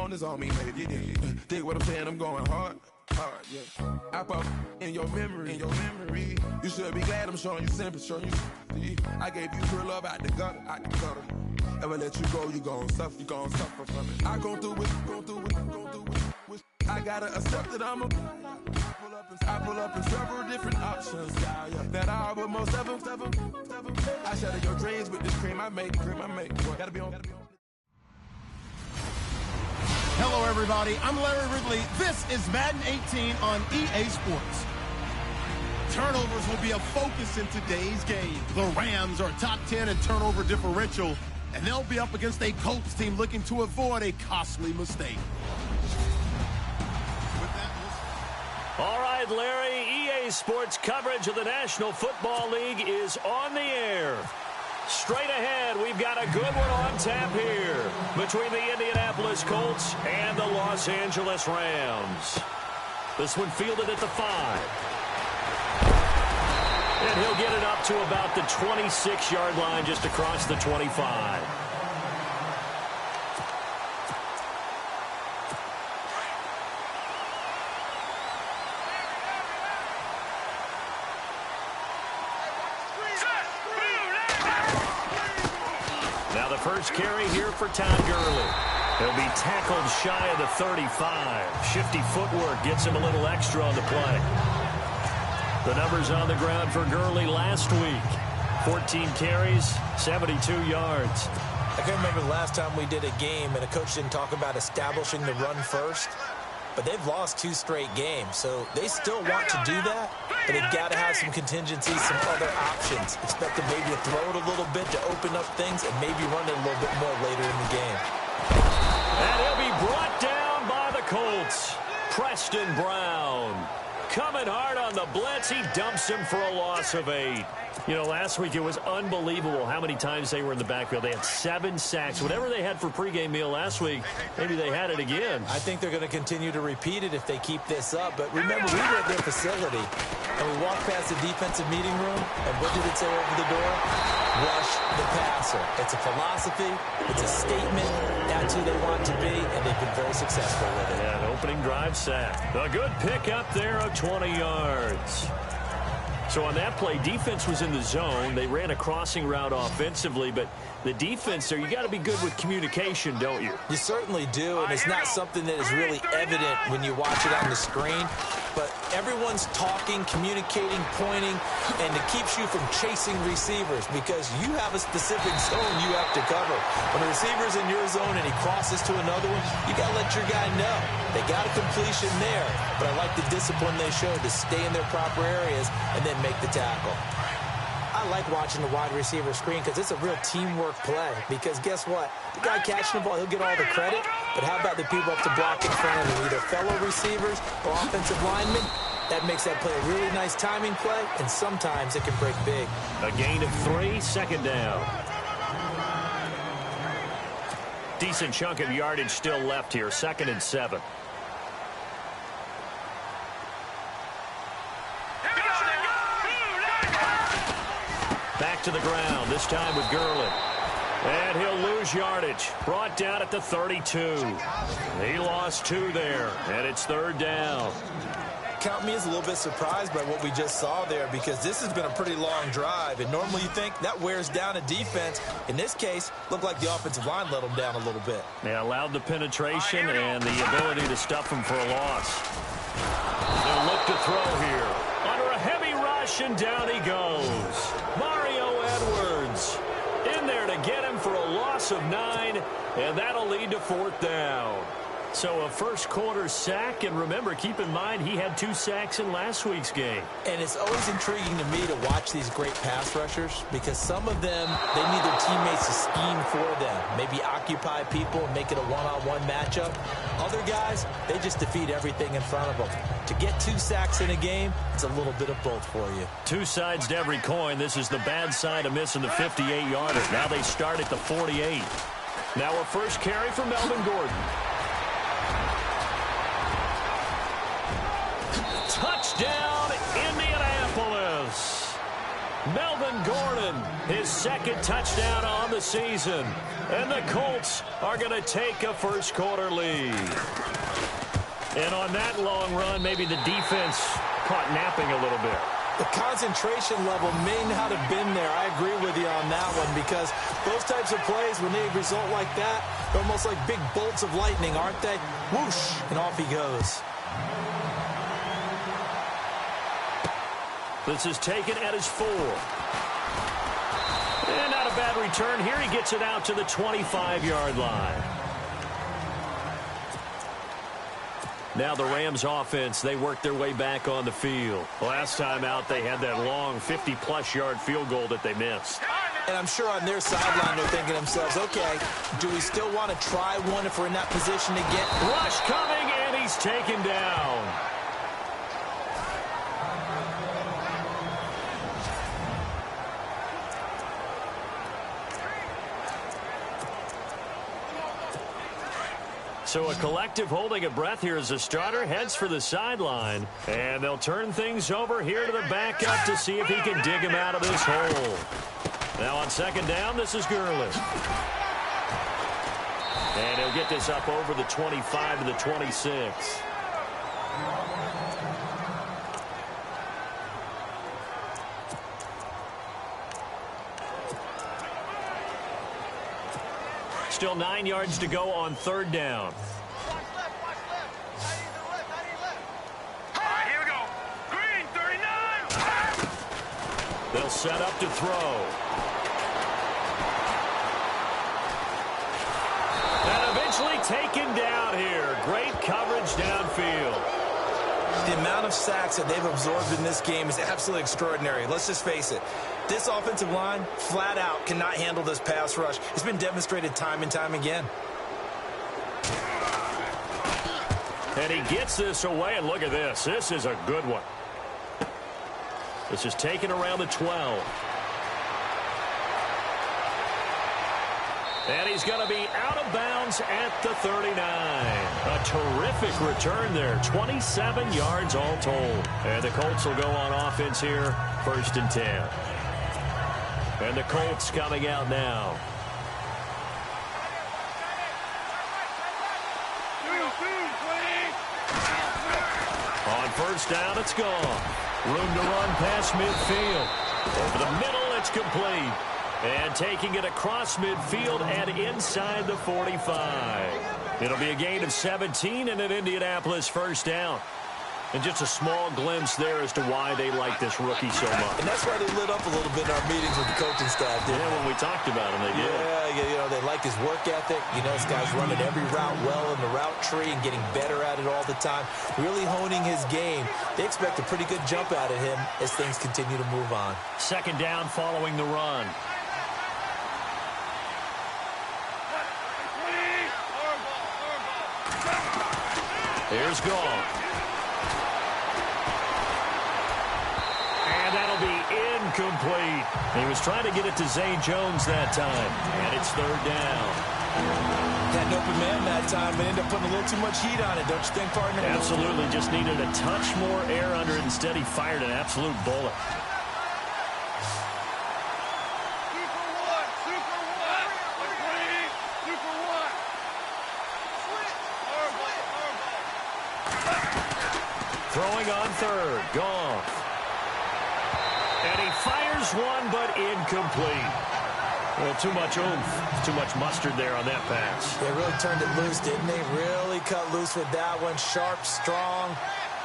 bonus on me, maybe. Dig what I'm saying, I'm going hard, yeah. I pop in your memory, You should be glad I'm showing you sympathy, I gave you pure love out the gutter. Ever let you go, you gon' suffer from it. I gon' do it. I gotta accept that I pull up in several different options, yeah. That I will most ever. I shatter your dreams with this cream I make. Gotta be on. Hello, everybody. I'm Larry Ridley. This is Madden 18 on EA Sports. Turnovers will be a focus in today's game. The Rams are top 10 in turnover differential, and they'll be up against a Colts team looking to avoid a costly mistake. All right, Larry, EA Sports coverage of the National Football League is on the air. Straight ahead, we've got a good one on tap here between the Indianapolis Colts and the Los Angeles Rams. This one fielded at the 5. And he'll get it up to about the 26-yard line just across the 25. Now the first carry here for Todd Gurley. He'll be tackled shy of the 35. Shifty footwork gets him a little extra on the play. The numbers on the ground for Gurley last week. 14 carries, 72 yards. I can remember the last time we did a game and a coach didn't talk about establishing the run first. But they've lost 2 straight games, so they still want to do that, but they've got to have some contingencies, some other options. Expect them maybe to throw it a little bit to open up things and maybe run it a little bit more later in the game. And he'll be brought down by the Colts. Preston Brown coming hard on the blitz. He dumps him for a loss of 8. You know, last week it was unbelievable how many times they were in the backfield. They had 7 sacks. Whatever they had for pregame meal last week, maybe they had it again. I think they're going to continue to repeat it if they keep this up. But remember, we were at their facility, and we walked past the defensive meeting room, and what did it say over the door? Rush the passer. It's a philosophy. It's a statement. That's who they want to be, and they've been very successful with it. Yeah, an opening drive sack. A good pickup there of 20 yards. So on that play, defense was in the zone. They ran a crossing route offensively, but the defense there, you got to be good with communication, don't you? You certainly do, and it's not something that is really evident when you watch it on the screen. But everyone's talking, communicating, pointing, and it keeps you from chasing receivers because you have a specific zone you have to cover. When the receiver's in your zone and he crosses to another one, you got to let your guy know. They got a completion there, but I like the discipline they showed to stay in their proper areas and then make the tackle. I like watching the wide receiver screen because it's a real teamwork play. Because guess what? The guy catching the ball, he'll get all the credit. But how about the people up to block in front of him, either fellow receivers or offensive linemen? That makes that play a really nice timing play, and sometimes it can break big. A gain of 3, second down. Decent chunk of yardage still left here, 2nd and 7. Back to the ground, this time with Gurley. And he'll lose yardage. Brought down at the 32. He lost 2 there, and it's 3rd down. Count me as a little bit surprised by what we just saw there because this has been a pretty long drive, and normally you think that wears down a defense. In this case, looked like the offensive line let them down a little bit. They allowed the penetration and the ability to stuff them for a loss. They'll look to throw here. Under a heavy rush, and down he goes. Mario Edwards in there to get him for a loss of 9, and that'll lead to 4th down. So a first quarter sack, and remember, keep in mind, he had 2 sacks in last week's game. And it's always intriguing to me to watch these great pass rushers because some of them, they need their teammates to scheme for them, maybe occupy people and make it a one-on-one matchup. Other guys, they just defeat everything in front of them. To get 2 sacks in a game, it's a little bit of both for you. 2 sides to every coin. This is the bad side of missing the 58-yarder. Now they start at the 48. Now a first carry for Melvin Gordon. Touchdown, Indianapolis. Melvin Gordon, his second touchdown on the season. And the Colts are going to take a first-quarter lead. And on that long run, maybe the defense caught napping a little bit. The concentration level may not have been there. I agree with you on that one, because those types of plays, when they result like that, they're almost like big bolts of lightning, aren't they? Whoosh, and off he goes. This is taken at his 4. And not a bad return here. He gets it out to the 25-yard line. Now the Rams offense, they work their way back on the field. Last time out, they had that long 50-plus yard field goal that they missed. And I'm sure on their sideline they're thinking to themselves, okay, do we still want to try one if we're in that position again? Rush coming, and he's taken down. So a collective holding of breath here as the starter heads for the sideline. And they'll turn things over here to the backup to see if he can dig him out of this hole. Now on second down, this is Gurley. And he'll get this up over the 25 to the 26. Still 9 yards to go on third down. Here we go. Green, 39. They'll set up to throw. And eventually taken down here. Great coverage downfield. The amount of sacks that they've absorbed in this game is absolutely extraordinary. Let's just face it. This offensive line, flat out, cannot handle this pass rush. It's been demonstrated time and time again. And he gets this away, and look at this. This is a good one. This is taken around the 12. And he's going to be out of bounds at the 39. A terrific return there. 27 yards all told. And the Colts will go on offense here, 1st and 10. And the Colts coming out now. On first down, it's gone. Room to run past midfield. Over the middle, it's complete. And taking it across midfield and inside the 45. It'll be a gain of 17 and an Indianapolis first down. And just a small glimpse there as to why they like this rookie so much. And that's why they lit up a little bit in our meetings with the coaching staff. Yeah, when we talked about him, they did. Yeah, you know, they like his work ethic. You know, this guy's running every route well in the route tree and getting better at it all the time. Really honing his game. They expect a pretty good jump out of him as things continue to move on. Second down following the run. Here's Gall. And that'll be incomplete. He was trying to get it to Zay Jones that time. And it's third down. Had an open man that time, but ended up putting a little too much heat on it, don't you think, partner? Absolutely. Just needed a touch more air under it. Instead, he fired an absolute bullet. Throwing on third. Goff. And he fires one, but incomplete. Well, too much oomph. Too much mustard there on that pass. They really turned it loose, didn't they? Really cut loose with that one. Sharp, strong.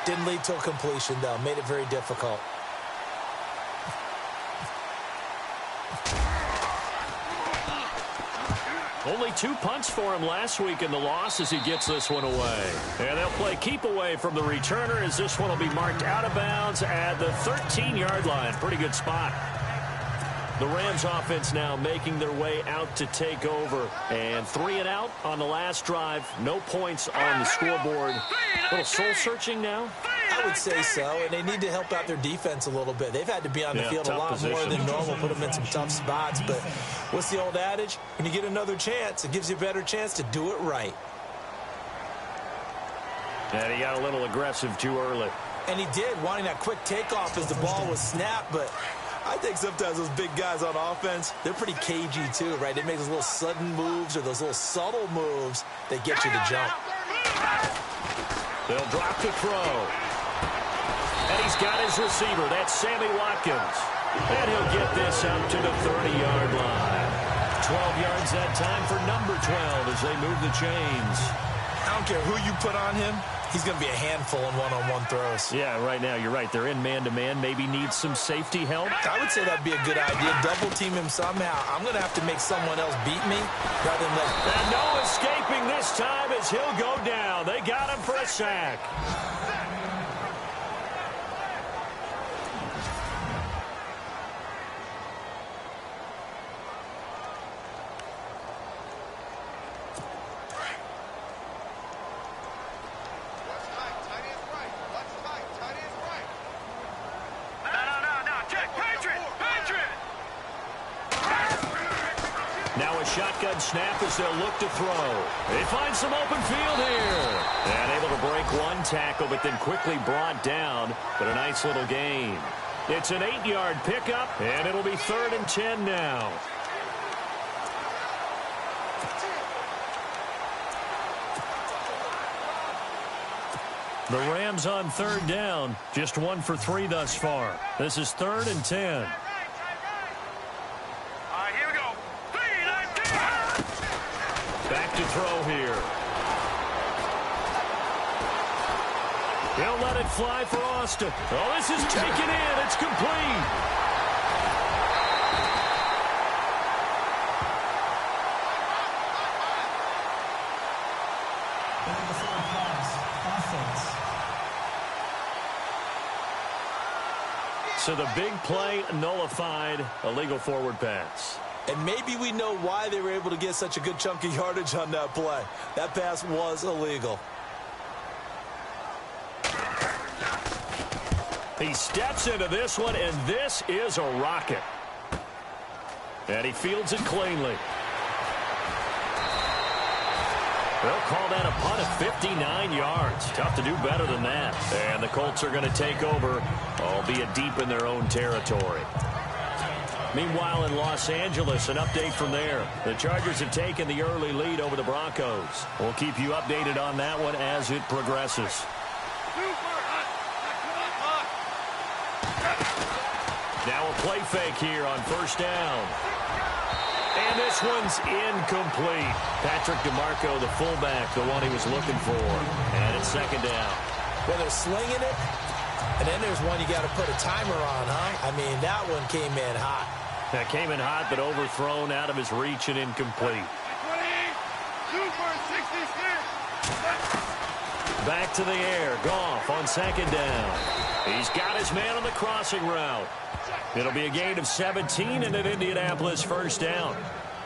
Didn't lead to a completion, though. Made it very difficult. Only 2 punts for him last week in the loss as he gets this one away. And they'll play keep away from the returner as this one will be marked out of bounds at the 13-yard line. Pretty good spot. The Rams offense now making their way out to take over. And 3 and out on the last drive. No points on the scoreboard. A little soul-searching now? I would say so, and they need to help out their defense a little bit. They've had to be on the field a lot more than normal, put them in some tough spots. But what's the old adage? When you get another chance, it gives you a better chance to do it right. And he got a little aggressive too early. And he did, wanting that quick takeoff as the ball was snapped, but I think sometimes those big guys on offense, they're pretty cagey too, right? They make those little sudden moves or those little subtle moves that get you to jump. They'll drop the throw. And he's got his receiver. That's Sammy Watkins. And he'll get this out to the 30-yard line. 12 yards that time for number 12 as they move the chains. I don't care who you put on him. He's going to be a handful in one-on-one throws. Yeah, right now, you're right. They're in man-to-man. Maybe needs some safety help. I would say that'd be a good idea. Double team him somehow. I'm going to have to make someone else beat me rather than let... And no escaping this time as he'll go down. They got him for a sack. Now a shotgun snap as they'll look to throw. They find some open field here. And able to break one tackle, but then quickly brought down. But a nice little gain. It's an 8-yard pickup, and it'll be 3rd and 10 now. The Rams on 3rd down. Just 1 for 3 thus far. This is 3rd and 10. Back to throw here. He'll let it fly for Austin. Oh, this is taken in. It's complete. So the big play nullified, a legal forward pass. And maybe we know why they were able to get such a good chunk of yardage on that play. That pass was illegal. He steps into this one, and this is a rocket. And he fields it cleanly. They'll call that a punt of 59 yards. Tough to do better than that. And the Colts are going to take over, albeit deep in their own territory. Meanwhile, in Los Angeles, an update from there. The Chargers have taken the early lead over the Broncos. We'll keep you updated on that one as it progresses. Now a play fake here on 1st down. And this one's incomplete. Patrick DeMarco, the fullback, the one he was looking for. And it's 2nd down. Well, they're slinging it. And then there's one you got to put a timer on, huh? I mean, that one came in hot. That came in hot, but overthrown, out of his reach and incomplete. Back to the air. Goff on 2nd down. He's got his man on the crossing route. It'll be a gain of 17 and an Indianapolis 1st down.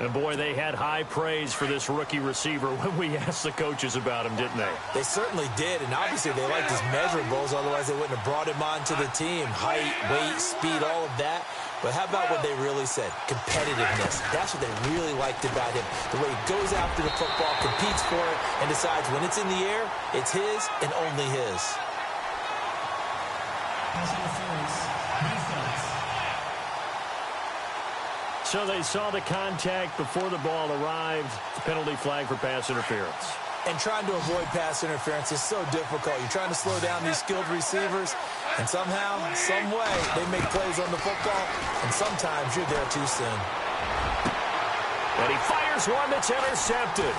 And, boy, they had high praise for this rookie receiver when we asked the coaches about him, didn't they? They certainly did, and obviously they liked his measurables. Otherwise, they wouldn't have brought him onto the team. Height, weight, speed, all of that. But how about what they really said? Competitiveness. That's what they really liked about him. The way he goes after the football, competes for it, and decides when it's in the air, it's his and only his. So they saw the contact before the ball arrived. Penalty flag for pass interference. And trying to avoid pass interference is so difficult. You're trying to slow down these skilled receivers, and somehow, some way, they make plays on the football, and sometimes you're there too soon. And he fires one that's intercepted.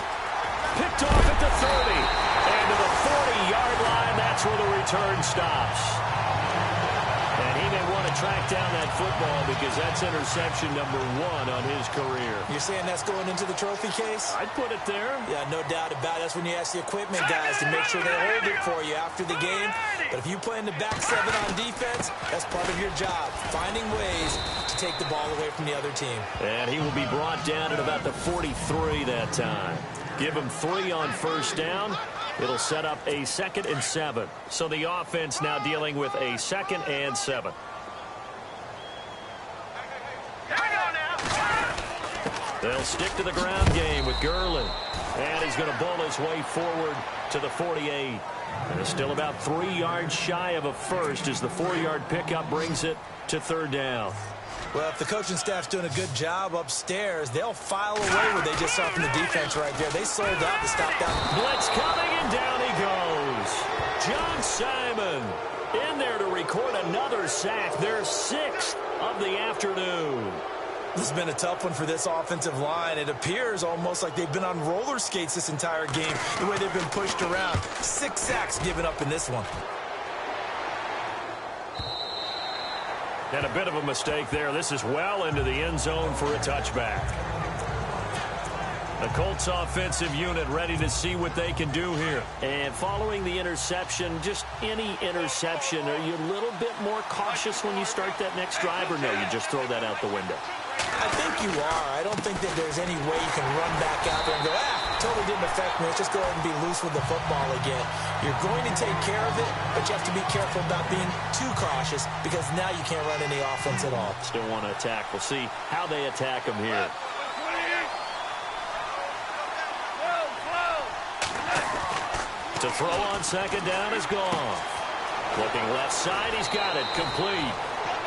Picked off at the 30. And to the 40-yard line, that's where the return stops. And he may want to track down that football because that's interception number 1 on his career. You're saying that's going into the trophy case? I'd put it there. Yeah, no doubt about it. That's when you ask the equipment guys to make sure they hold it for you after the game. But if you play in the back 7 on defense, that's part of your job, finding ways to take the ball away from the other team. And he will be brought down at about the 43 that time. Give him 3 on 1st down. It'll set up a 2nd and 7. So the offense now dealing with a 2nd and 7. They'll stick to the ground game with Gurley. And he's going to bowl his way forward to the 48. And it's still about 3 yards shy of a first as the 4-yard pickup brings it to 3rd down. Well, if the coaching staff's doing a good job upstairs, they'll file away what they just saw from the defense right there. They sold out to stop that. Blitz coming, and down he goes. John Simon in there to record another sack. Their 6th of the afternoon. This has been a tough one for this offensive line. It appears almost like they've been on roller skates this entire game, the way they've been pushed around. 6 sacks given up in this one. And a bit of a mistake there. This is well into the end zone for a touchback. The Colts offensive unit ready to see what they can do here. And following the interception, just any interception, are you a little bit more cautious when you start that next drive, or no, you just throw that out the window? I think you are. I don't think that there's any way you can run back out there and go, totally didn't affect me. Let's just go ahead and be loose with the football again. You're going to take care of it, but you have to be careful about being too cautious because now you can't run any offense at all. Still want to attack. We'll see how they attack them here. To throw on second down is gone. Looking left side, he's got it. Complete.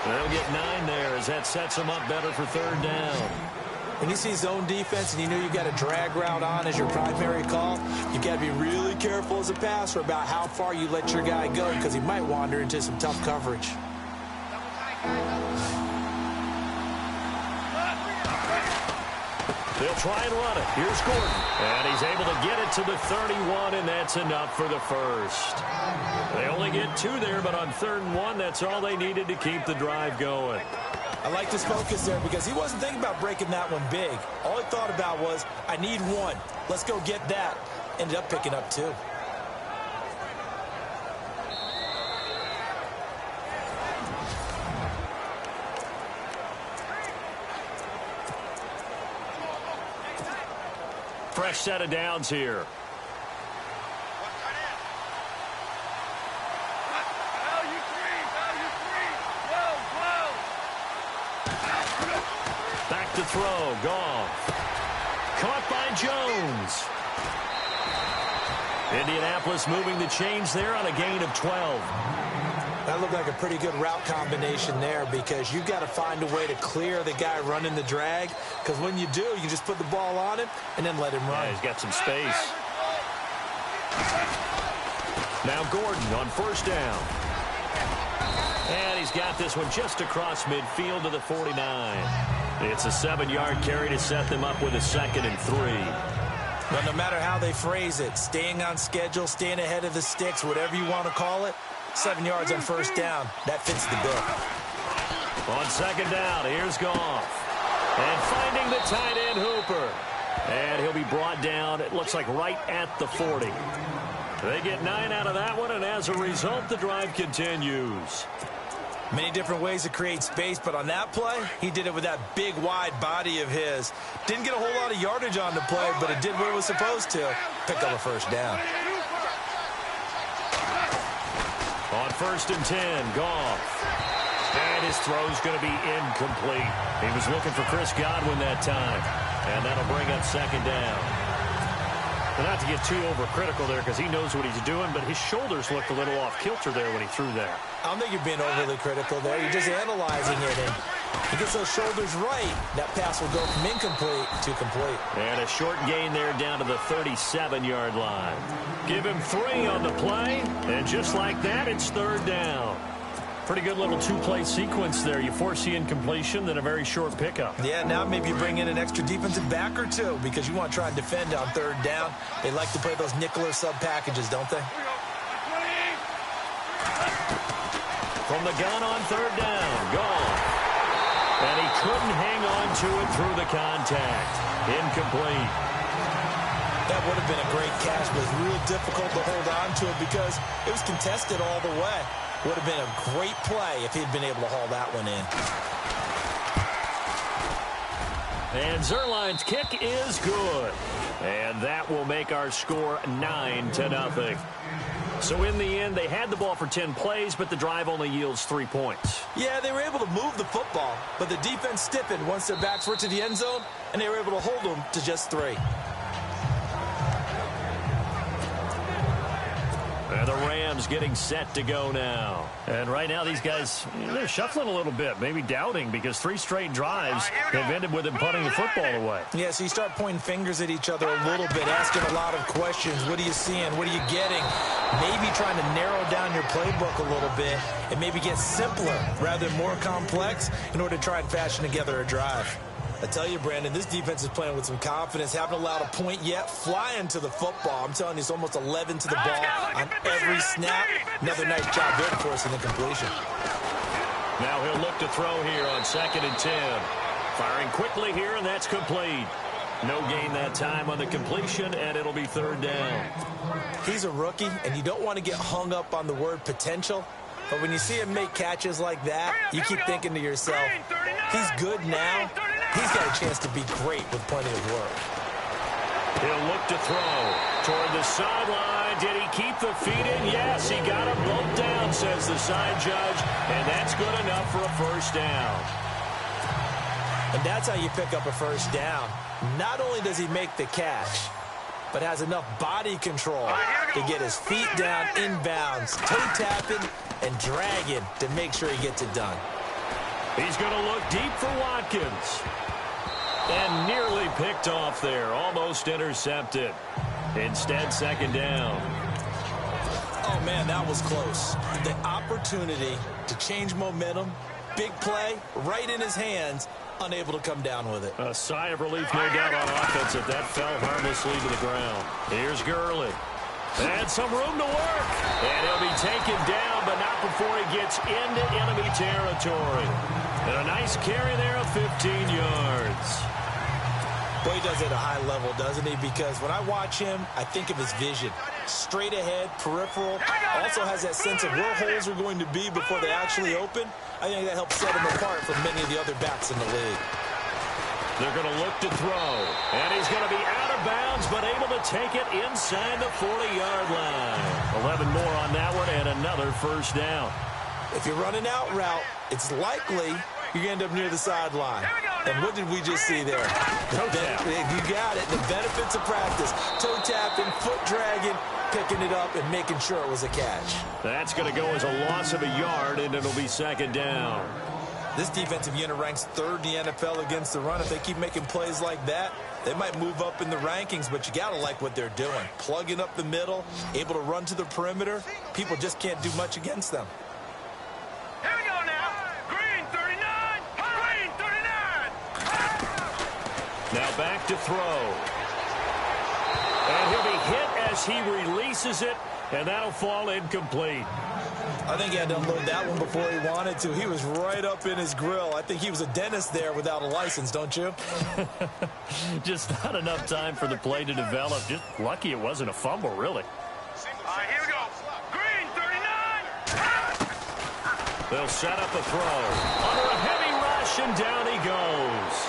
They'll get 9 there as that sets them up better for 3rd down. When you see zone defense and you know you've got a drag route on as your primary call, you've got to be really careful as a passer about how far you let your guy go because he might wander into some tough coverage. They'll try and run it. Here's Gordon. And he's able to get it to the 31, and that's enough for the first. They only get 2 there, but on 3rd and 1, that's all they needed to keep the drive going. I like this focus there because he wasn't thinking about breaking that one big. All he thought about was, I need 1. Let's go get that. Ended up picking up 2. Fresh set of downs here. Back to throw. Goff. Caught by Jones. Indianapolis moving the chains there on a gain of 12. That looked like a pretty good route combination there because you've got to find a way to clear the guy running the drag because when you do, you just put the ball on him and then let him run. Yeah, he's got some space. Now Gordon on 1st down. And he's got this one just across midfield to the 49. It's a 7-yard carry to set them up with a 2nd and 3. But no matter how they phrase it, staying on schedule, staying ahead of the sticks, whatever you want to call it, 7 yards on 1st down. That fits the bill. On 2nd down, here's Goff. And finding the tight end Hooper. And he'll be brought down, it looks like right at the 40. They get 9 out of that one, and as a result, the drive continues. Many different ways to create space, but on that play, he did it with that big, wide body of his. Didn't get a whole lot of yardage on the play, but it did what it was supposed to. Pick up a 1st down. On 1st and 10, Goff. And his throw's going to be incomplete. He was looking for Chris Godwin that time. And that'll bring up 2nd down. But not to get too overcritical there because he knows what he's doing, but his shoulders looked a little off kilter there when he threw that. I don't think you're being overly critical there. You're just analyzing it. And he gets those shoulders right, that pass will go from incomplete to complete. And a short gain there down to the 37-yard line. Give him 3 on the play, and just like that, it's 3rd down. Pretty good little 2-play sequence there. You force the incompletion, then a very short pickup. Yeah, now maybe you bring in an extra defensive back or 2 because you want to try and defend on 3rd down. They like to play those nickel or sub packages, don't they? From the gun on 3rd down, Goff. And he couldn't hang on to it through the contact. Incomplete. That would have been a great catch, but it was real difficult to hold on to it because it was contested all the way. Would have been a great play if he'd been able to haul that one in. And Zerline's kick is good. And that will make our score 9-0. So in the end, they had the ball for 10 plays, but the drive only yields 3 points. Yeah, they were able to move the football, but the defense stiffened once their backs were to the end zone, and they were able to hold them to just 3. And the Rams getting set to go now. And right now these guys, they're shuffling a little bit, maybe doubting, because 3 straight drives have ended with them punting the football away. Yeah, so you start pointing fingers at each other a little bit, asking a lot of questions. What are you seeing? What are you getting? Maybe trying to narrow down your playbook a little bit and maybe get simpler rather than more complex in order to try and fashion together a drive. I tell you, Brandon, this defense is playing with some confidence. Haven't allowed a point yet. Flying to the football. I'm telling you, it's almost 11 to the ball on every snap. Another nice job there for us in the completion. Now he'll look to throw here on 2nd and 10. Firing quickly here, and that's complete. No gain that time on the completion, and it'll be 3rd down. He's a rookie, and you don't want to get hung up on the word potential. But when you see him make catches like that, you keep thinking to yourself, he's good now. He's got a chance to be great with plenty of work. He'll look to throw toward the sideline. Did he keep the feet in? Yes, he got them both down, says the side judge, and that's good enough for a 1st down. And that's how you pick up a 1st down. Not only does he make the catch, but has enough body control to get his feet down inbounds, toe-tapping and dragging to make sure he gets it done. He's going to look deep for Watkins. And nearly picked off there. Almost intercepted. Instead, 2nd down. Oh, man, that was close. The opportunity to change momentum, big play, right in his hands, unable to come down with it. A sigh of relief, no doubt, on offense if that fell harmlessly to the ground. Here's Gurley. And some room to work. And he'll be taken down, but not before he gets into enemy territory. And a nice carry there of 15 yards. Boy, he does it at a high level, doesn't he? Because when I watch him, I think of his vision. Straight ahead, peripheral. Also has that sense of where holes are going to be before they actually open. I think that helps set him apart from many of the other backs in the league. They're going to look to throw. And he's going to be out of bounds, but able to take it inside the 40-yard line. 11 more on that one, and another 1st down. If you're running out route, it's likely you're going to end up near the sideline. And what did we just see there? You got it. The benefits of practice. Toe tapping, foot dragging, picking it up, and making sure it was a catch. That's going to go as a loss of a yard, and it'll be 2nd down. This defensive unit ranks 3rd in the NFL against the run. If they keep making plays like that, they might move up in the rankings, but you got to like what they're doing. Plugging up the middle, able to run to the perimeter. People just can't do much against them. Here we go now. Green 39. Green 39. Now back to throw. And he'll be hit as he releases it, and that'll fall incomplete. I think he had to unload that one before he wanted to. He was right up in his grill. I think he was a dentist there without a license, don't you? Just not enough time for the play to develop. Just lucky it wasn't a fumble, really. All right, here we go. Green 39. They'll set up a throw. Under a heavy rush, and down he goes.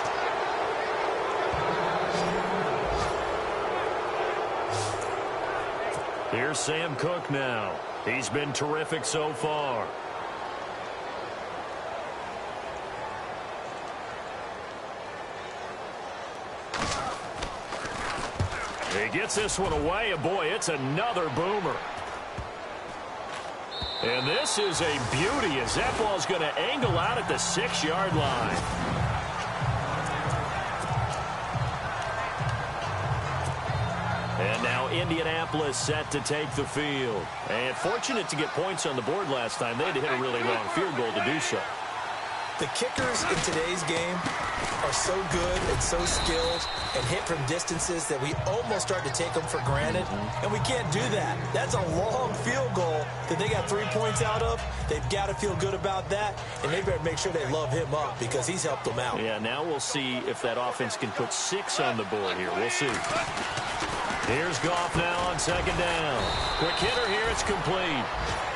Here's Sam Cook now. He's been terrific so far. He gets this one away, and boy, it's another boomer. And this is a beauty as that ball's going to angle out at the 6-yard line. And now Indianapolis set to take the field. And fortunate to get points on the board last time. They had to hit a really long field goal to do so. The kickers in today's game are so good and so skilled and hit from distances that we almost start to take them for granted. And we can't do that. That's a long field goal that they got 3 points out of. They've got to feel good about that, and they better make sure they love him up because he's helped them out. Yeah, now we'll see if that offense can put 6 on the board here. We'll see. Here's Goff now on 2nd down. Quick hitter here, it's complete.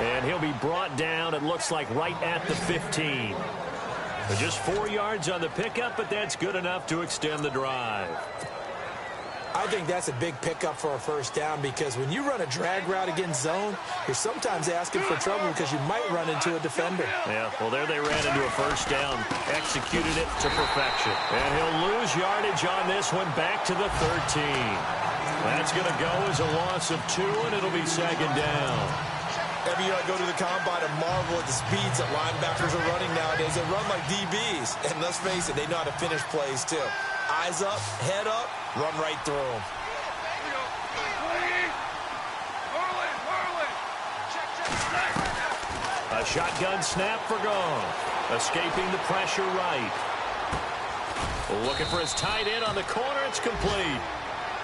And he'll be brought down, it looks like, right at the 15. But just 4 yards on the pickup, but that's good enough to extend the drive. I think that's a big pickup for a 1st down because when you run a drag route against zone, you're sometimes asking for trouble because you might run into a defender. Yeah, well, there they ran into a 1st down, executed it to perfection. And he'll lose yardage on this one back to the 13. That's going to go as a loss of 2, and it'll be second down. Every year I go to the combine and marvel at the speeds that linebackers are running nowadays. They run like DBs. And let's face it, they know how to finish plays too. Eyes up, head up, run right through them. A shotgun snap for Goff. Escaping the pressure right. Looking for his tight end on the corner. It's complete.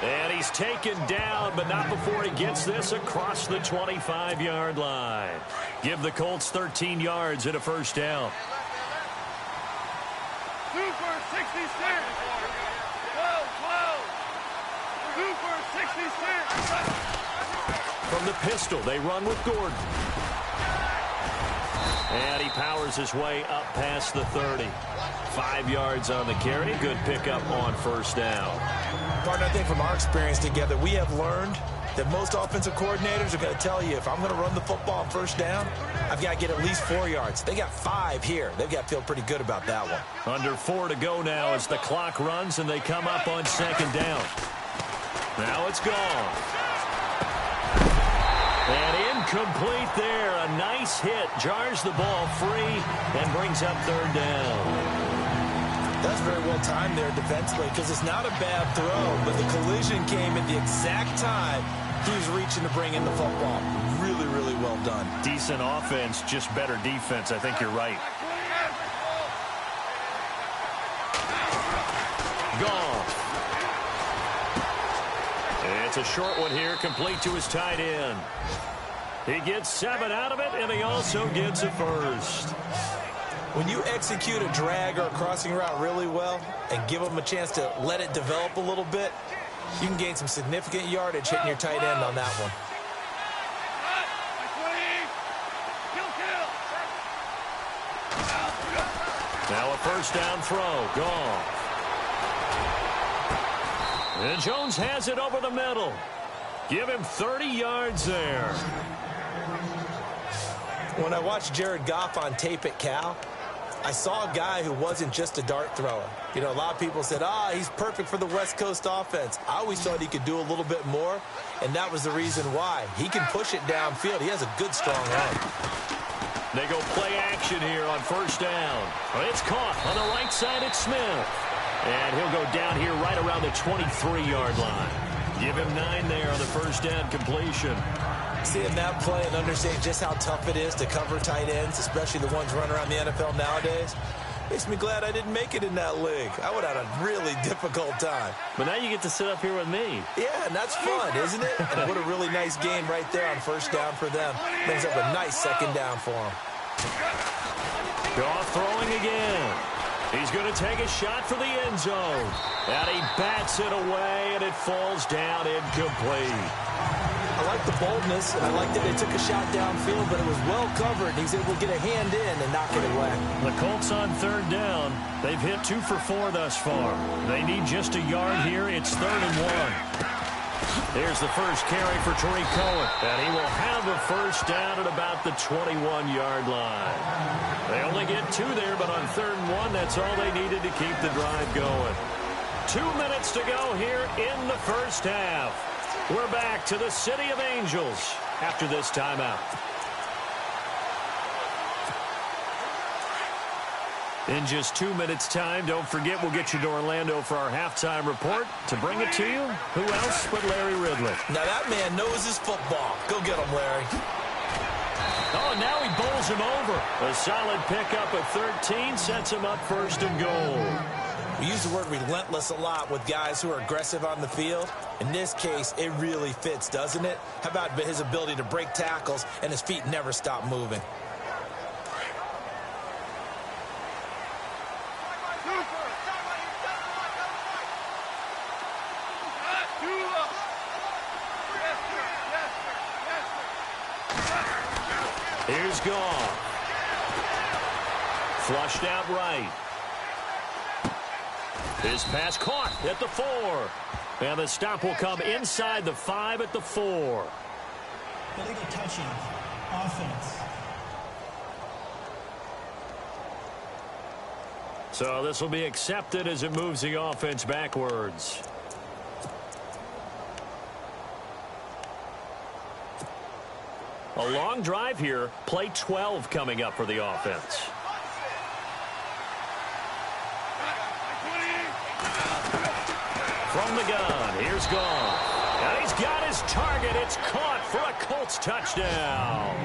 And he's taken down, but not before he gets this across the 25-yard line. Give the Colts 13 yards and a first down. 2 for 66. 12. 2 for 66. From the pistol, they run with Gordon. And he powers his way up past the 30. 5 yards on the carry. Good pickup on first down. Partner, I think from our experience together, we have learned that most offensive coordinators are going to tell you, if I'm going to run the football on first down, I've got to get at least 4 yards. They got 5 here. They've got to feel pretty good about that one. Under 4 to go now as the clock runs and they come up on second down. Now it's gone. And incomplete there. A nice hit. Jars the ball free and brings up third down. That's very well timed there defensively because it's not a bad throw, but the collision came at the exact time he was reaching to bring in the football. Really, really well done. Decent offense, just better defense. I think you're right. Gone. It's a short one here, complete to his tight end. He gets 7 out of it, and he also gets a first. When you execute a drag or a crossing route really well and give them a chance to let it develop a little bit, you can gain some significant yardage hitting your tight end on that one. Now a first down throw. Gone. And Jones has it over the middle. Give him 30 yards there. When I watched Jared Goff on tape at Cal, I saw a guy who wasn't just a dart thrower. You know, a lot of people said, he's perfect for the West Coast offense. I always thought he could do a little bit more, and that was the reason why. He can push it downfield. He has a good, strong arm. They go play action here on first down. It's caught on the right side. It's Smith. And he'll go down here right around the 23-yard line. Give him 9 there on the first down completion. Seeing that play and understanding just how tough it is to cover tight ends, especially the ones running around the NFL nowadays, makes me glad I didn't make it in that league. I would have had a really difficult time. But now you get to sit up here with me. Yeah, and that's fun, isn't it? And what a really nice game right there on first down for them. Brings up a nice second down for them. Goff throwing again. He's going to take a shot for the end zone. And he bats it away, and it falls down incomplete. I like the boldness, and I like that they took a shot downfield, but it was well covered. He's able to get a hand in and knock it away. The Colts on third down. They've hit 2 for 4 thus far. They need just a yard here. It's 3rd and 1. Here's the first carry for Tariq Cohen, and he will have a first down at about the 21-yard line. They only get 2 there, but on 3rd and 1, that's all they needed to keep the drive going. 2 minutes to go here in the first half. We're back to the City of Angels after this timeout. In just 2 minutes' time, don't forget we'll get you to Orlando for our halftime report. To bring it to you, who else but Larry Ridley? Now that man knows his football. Go get him, Larry. Oh, now he bowls him over. A solid pickup at 13 sets him up 1st and goal. We use the word relentless a lot with guys who are aggressive on the field. In this case, it really fits, doesn't it? How about his ability to break tackles and his feet never stop moving? Here's Goff. Flushed out right. His pass caught at the 4. And the stop will come inside the 5 at the 4. Illegal touching. Offense. So this will be accepted as it moves the offense backwards. A long drive here. Play 12 coming up for the offense. From the gun, here's Goff. And he's got his target. It's caught for a Colts touchdown.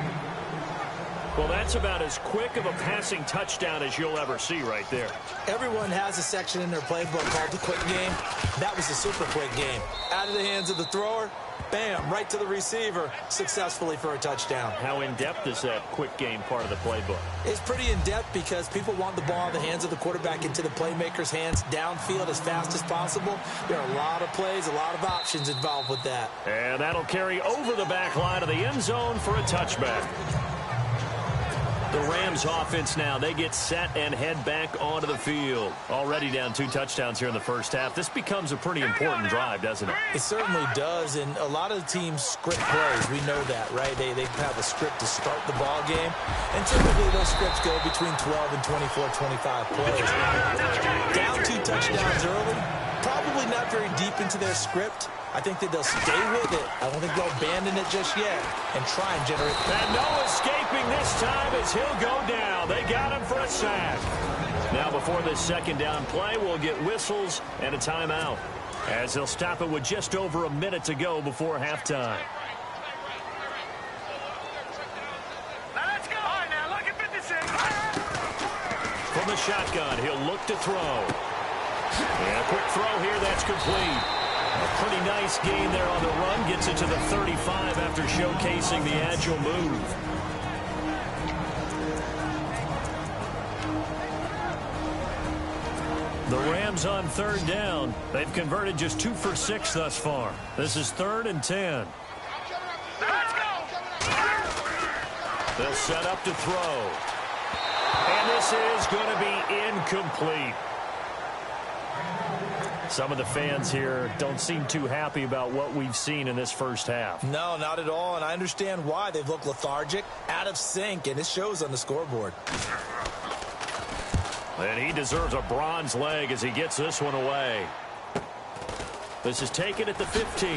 Well, that's about as quick of a passing touchdown as you'll ever see right there. Everyone has a section in their playbook called the quick game. That was the super quick game. Out of the hands of the thrower, bam, right to the receiver, successfully for a touchdown. How in-depth is that quick game part of the playbook? It's pretty in-depth because people want the ball in the hands of the quarterback into the playmaker's hands downfield as fast as possible. There are a lot of plays, a lot of options involved with that. And that'll carry over the back line of the end zone for a touchback. The Rams offense now, they get set and head back onto the field. Already down 2 touchdowns here in the first half. This becomes a pretty important drive, doesn't it? It certainly does, and a lot of the teams script plays. We know that, right? They have a script to start the ball game, and typically those scripts go between 12 and 24, 25 plays. Down 2 touchdowns early, probably not very deep into their script. I think that they'll stay with it. I don't think they'll abandon it just yet and try and generate. And no escaping this time as he'll go down. They got him for a sack. Now before this second down play, we'll get whistles and a timeout as they'll stop it with just over a minute to go before halftime. Now let's go. All right, now look at 56. From the shotgun, he'll look to throw. And a quick throw here, that's complete. A pretty nice gain there on the run. Gets it to the 35 after showcasing the agile move. The Rams on third down. They've converted just 2 for 6 thus far. This is 3rd and 10. Let's go. They'll set up to throw. And this is going to be incomplete. Some of the fans here don't seem too happy about what we've seen in this first half. No, not at all, and I understand why. They've looked lethargic, out of sync, and it shows on the scoreboard. And he deserves a bronze leg as he gets this one away. This is taken at the 15.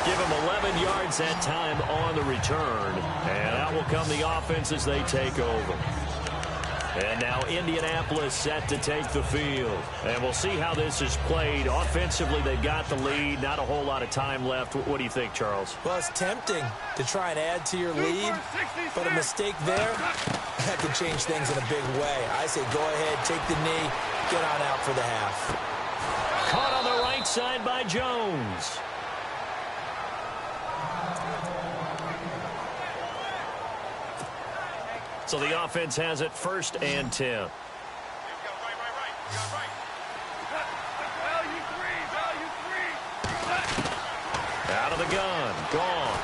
Give him 11 yards that time on the return. And out will come the offense as they take over. And now Indianapolis set to take the field. And we'll see how this is played. Offensively, they've got the lead. Not a whole lot of time left. What do you think, Charles? Well, it's tempting to try and add to your lead, but a mistake there, that could change things in a big way. I say go ahead, take the knee, get on out for the half. Caught on the right side by Jones. So the offense has it 1st and 10. Out of the gun, gone.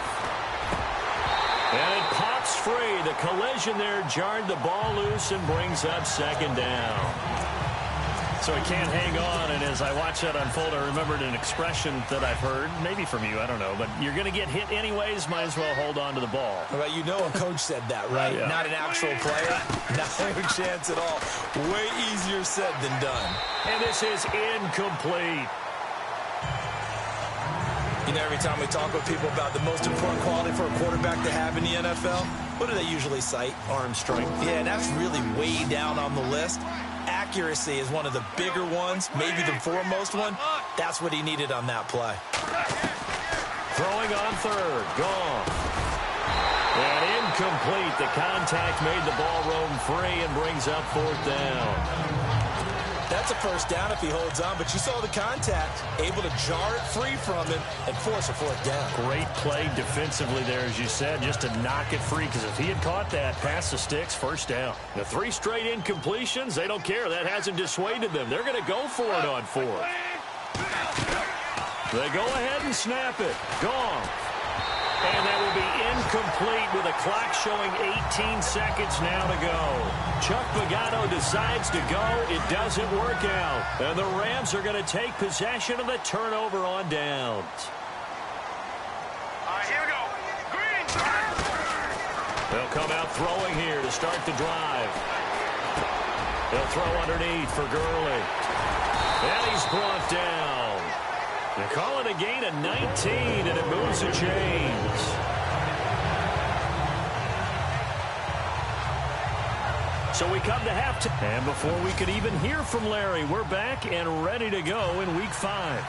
And it pops free. The collision there jarred the ball loose and brings up 2nd down. So he can't hang on, and as I watch that unfold, I remembered an expression that I've heard, maybe from you, I don't know, but you're going to get hit anyways, might as well hold on to the ball. Well, you know a coach said that, right? Yeah. Not an actual player. No chance at all. Way easier said than done. And this is incomplete. You know, every time we talk with people about the most important quality for a quarterback to have in the NFL, what do they usually cite? Arm strength. Yeah, and that's really way down on the list. Accuracy is one of the bigger ones, maybe the foremost one. That's what he needed on that play. Throwing on 3rd, gone. And incomplete. The contact made the ball roam free and brings up 4th down. That's a 1st down if he holds on, but you saw the contact, able to jar it free from him and force a 4th down. Great play defensively there, as you said, just to knock it free, because if he had caught that, past the sticks, 1st down. The 3 straight incompletions, they don't care. That hasn't dissuaded them. They're going to go for it on 4th. They go ahead and snap it. Gone. And that will be incomplete with a clock showing 18 seconds now to go. Chuck Pagano decides to go. It doesn't work out. And the Rams are going to take possession of the turnover on downs. All right, here we go. Green. They'll come out throwing here to start the drive. They'll throw underneath for Gurley. And he's brought down. They call it a gain of 19, and it moves the chains. So we come to halftime. And before we could even hear from Larry, we're back and ready to go in Week 5.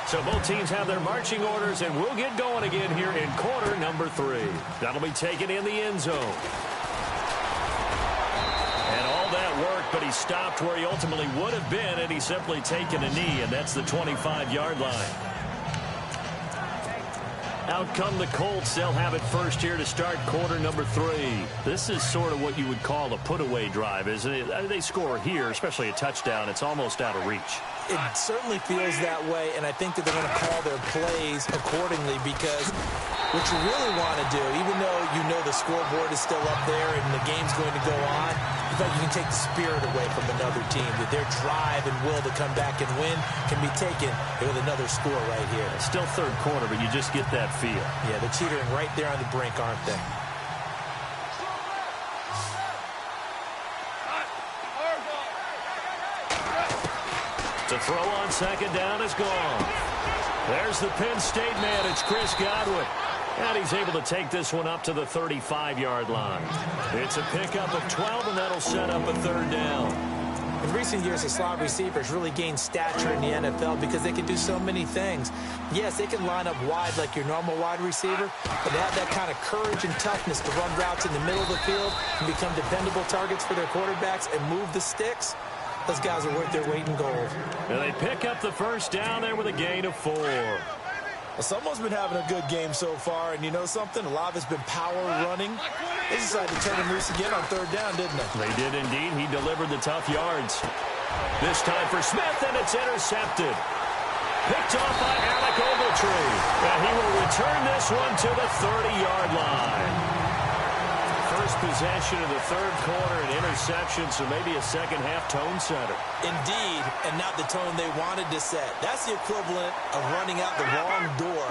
So both teams have their marching orders, and we'll get going again here in quarter number 3. That'll be taken in the end zone. And all that work, but he stopped where he ultimately would have been, and he's simply taken a knee, and that's the 25-yard line. Out come the Colts. They'll have it first here to start quarter number 3. This is sort of what you would call a put-away drive, isn't it? They score here, especially a touchdown. It's almost out of reach. It certainly feels that way, and I think that they're going to call their plays accordingly, because what you really want to do, even though you know the scoreboard is still up there and the game's going to go on, in fact, you can take the spirit away from another team, that their drive and will to come back and win can be taken with another score right here. It's still third quarter, but you just get that feel. Yeah, they're teetering right there on the brink, aren't they? The throw on second down is gone. There's the Penn State man. It's Chris Godwin. And he's able to take this one up to the 35-yard line. It's a pickup of 12, and that'll set up a third down. In recent years, the slot receivers really gained stature in the NFL because they can do so many things. Yes, they can line up wide like your normal wide receiver, but they have that kind of courage and toughness to run routes in the middle of the field and become dependable targets for their quarterbacks and move the sticks. Those guys are worth their weight in gold. And they pick up the first down there with a gain of 4. Well, someone's been having a good game so far, and you know something? A lot of it's been power running. They decided to turn him loose again on third down, didn't they? They did indeed. He delivered the tough yards. This time for Smith, and it's intercepted. Picked off by Alec Ogletree. And he will return this one to the 30-yard line. First possession of the third quarter, an interception, so maybe a second-half tone setter. Indeed, and not the tone they wanted to set. That's the equivalent of running out the wrong door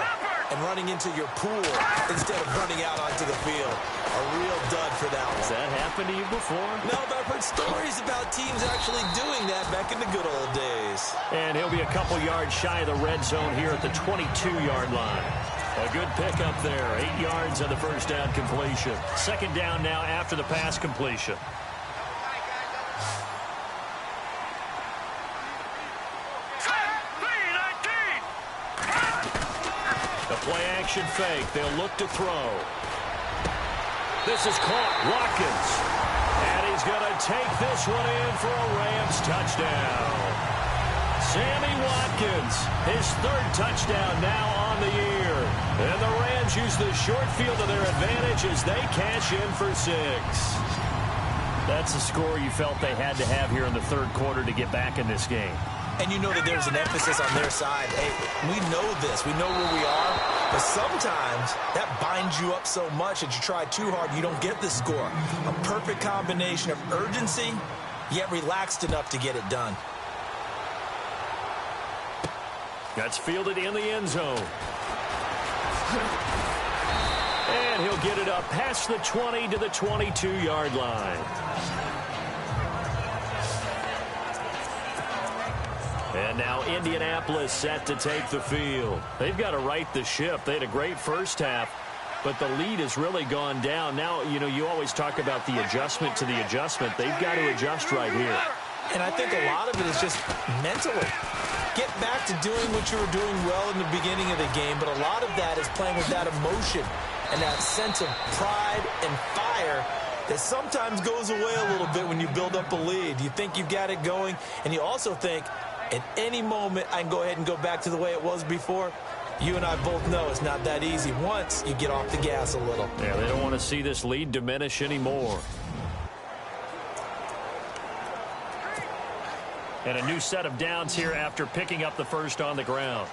and running into your pool instead of running out onto the field. A real dud for that one. Has that happened to you before? No, but I've heard stories about teams actually doing that back in the good old days. And he'll be a couple yards shy of the red zone here at the 22-yard line. A good pickup there. 8 yards on the first down completion. Second down now after the pass completion. The play action fake. They'll look to throw. This is caught. Watkins. And he's going to take this one in for a Rams touchdown. Sammy Watkins, his third touchdown now on the year. And the Rams use the short field to their advantage as they cash in for 6. That's the score you felt they had to have here in the third quarter to get back in this game. And you know that there's an emphasis on their side. Hey, we know this. We know where we are. But sometimes that binds you up so much that you try too hard, you don't get the score. A perfect combination of urgency, yet relaxed enough to get it done. That's fielded in the end zone. And he'll get it up past the 20 to the 22-yard line. And now Indianapolis set to take the field. They've got to right the ship. They had a great first half, but the lead has really gone down. Now, you know, you always talk about the adjustment to the adjustment. They've got to adjust right here. And I think a lot of it is just mentally. Get back to doing what you were doing well in the beginning of the game, but a lot of that is playing with that emotion and that sense of pride and fire that sometimes goes away a little bit when you build up a lead. You think you've got it going, and you also think, at any moment, I can go ahead and go back to the way it was before. You and I both know it's not that easy once you get off the gas a little. Yeah, they don't want to see this lead diminish anymore. And a new set of downs here after picking up the first on the ground.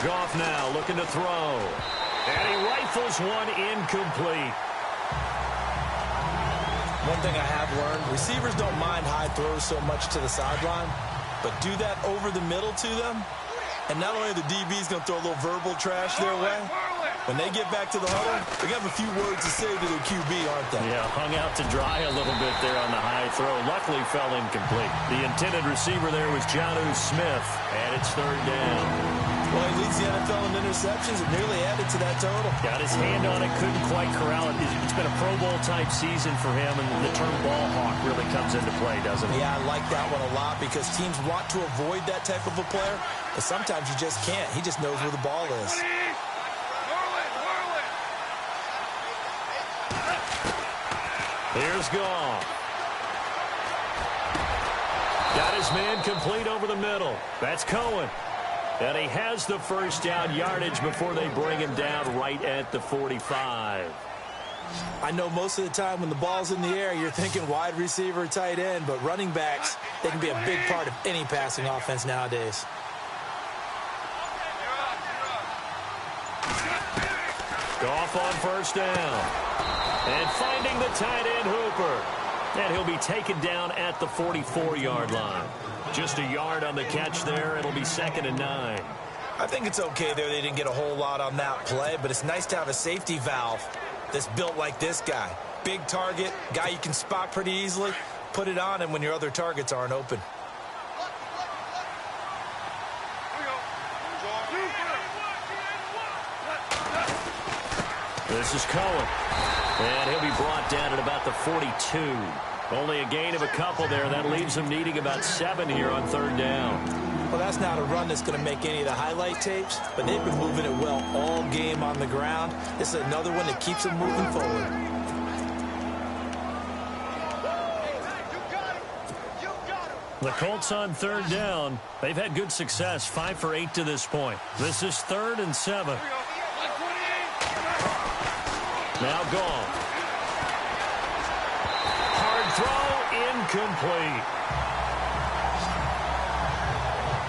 Goff now looking to throw. And he rifles one incomplete. One thing I have learned, receivers don't mind high throws so much to the sideline, but do that over the middle to them, and not only are the DBs going to throw a little verbal trash their way, When they get back to the huddle, they have a few words to say to their QB, aren't they? Yeah, hung out to dry a little bit there on the high throw. Luckily fell incomplete. The intended receiver there was Jonnu Smith, and it's third down. Well, he leads the NFL in interceptions and nearly added to that total. Got his hand on it, couldn't quite corral it. It's been a Pro Bowl-type season for him, and the term ball hawk really comes into play, doesn't it? Yeah, I like that one a lot because teams want to avoid that type of a player, but sometimes you just can't. He just knows where the ball is. Here's Goff. Got his man complete over the middle. That's Cohen. And he has the first down yardage before they bring him down right at the 45. I know most of the time when the ball's in the air, you're thinking wide receiver, tight end, but running backs, they can be a big part of any passing offense nowadays. Goff on first down. And finding the tight end Hooper. And he'll be taken down at the 44-yard line. Just a yard on the catch there. It'll be 2nd and 9. I think it's okay there. They didn't get a whole lot on that play, but it's nice to have a safety valve that's built like this guy. Big target, guy you can spot pretty easily. Put it on him when your other targets aren't open. This is Cohen. And he'll be brought down at about the 42. Only a gain of a couple there. That leaves him needing about 7 here on third down. Well, that's not a run that's going to make any of the highlight tapes, but they've been moving it well all game on the ground. This is another one that keeps them moving forward. The Colts on third down. They've had good success, 5 for 8 to this point. This is 3rd and 7. Now Goff. Hard throw, incomplete.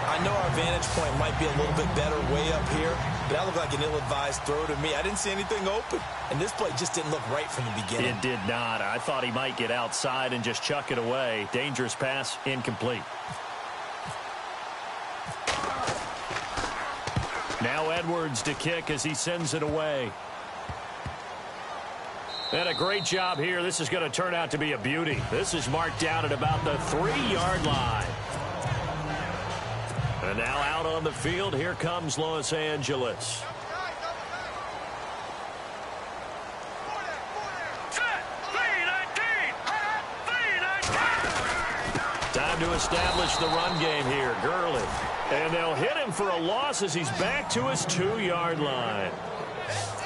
I know our vantage point might be a little bit better way up here, but that looked like an ill-advised throw to me. I didn't see anything open, and this play just didn't look right from the beginning. It did not. I thought he might get outside and just chuck it away. Dangerous pass, incomplete. Now Edwards to kick as he sends it away. And a great job here. This is going to turn out to be a beauty. This is marked down at about the 3-yard line. And now out on the field, here comes Los Angeles. Time to establish the run game here. Gurley. And they'll hit him for a loss as he's back to his 2-yard line.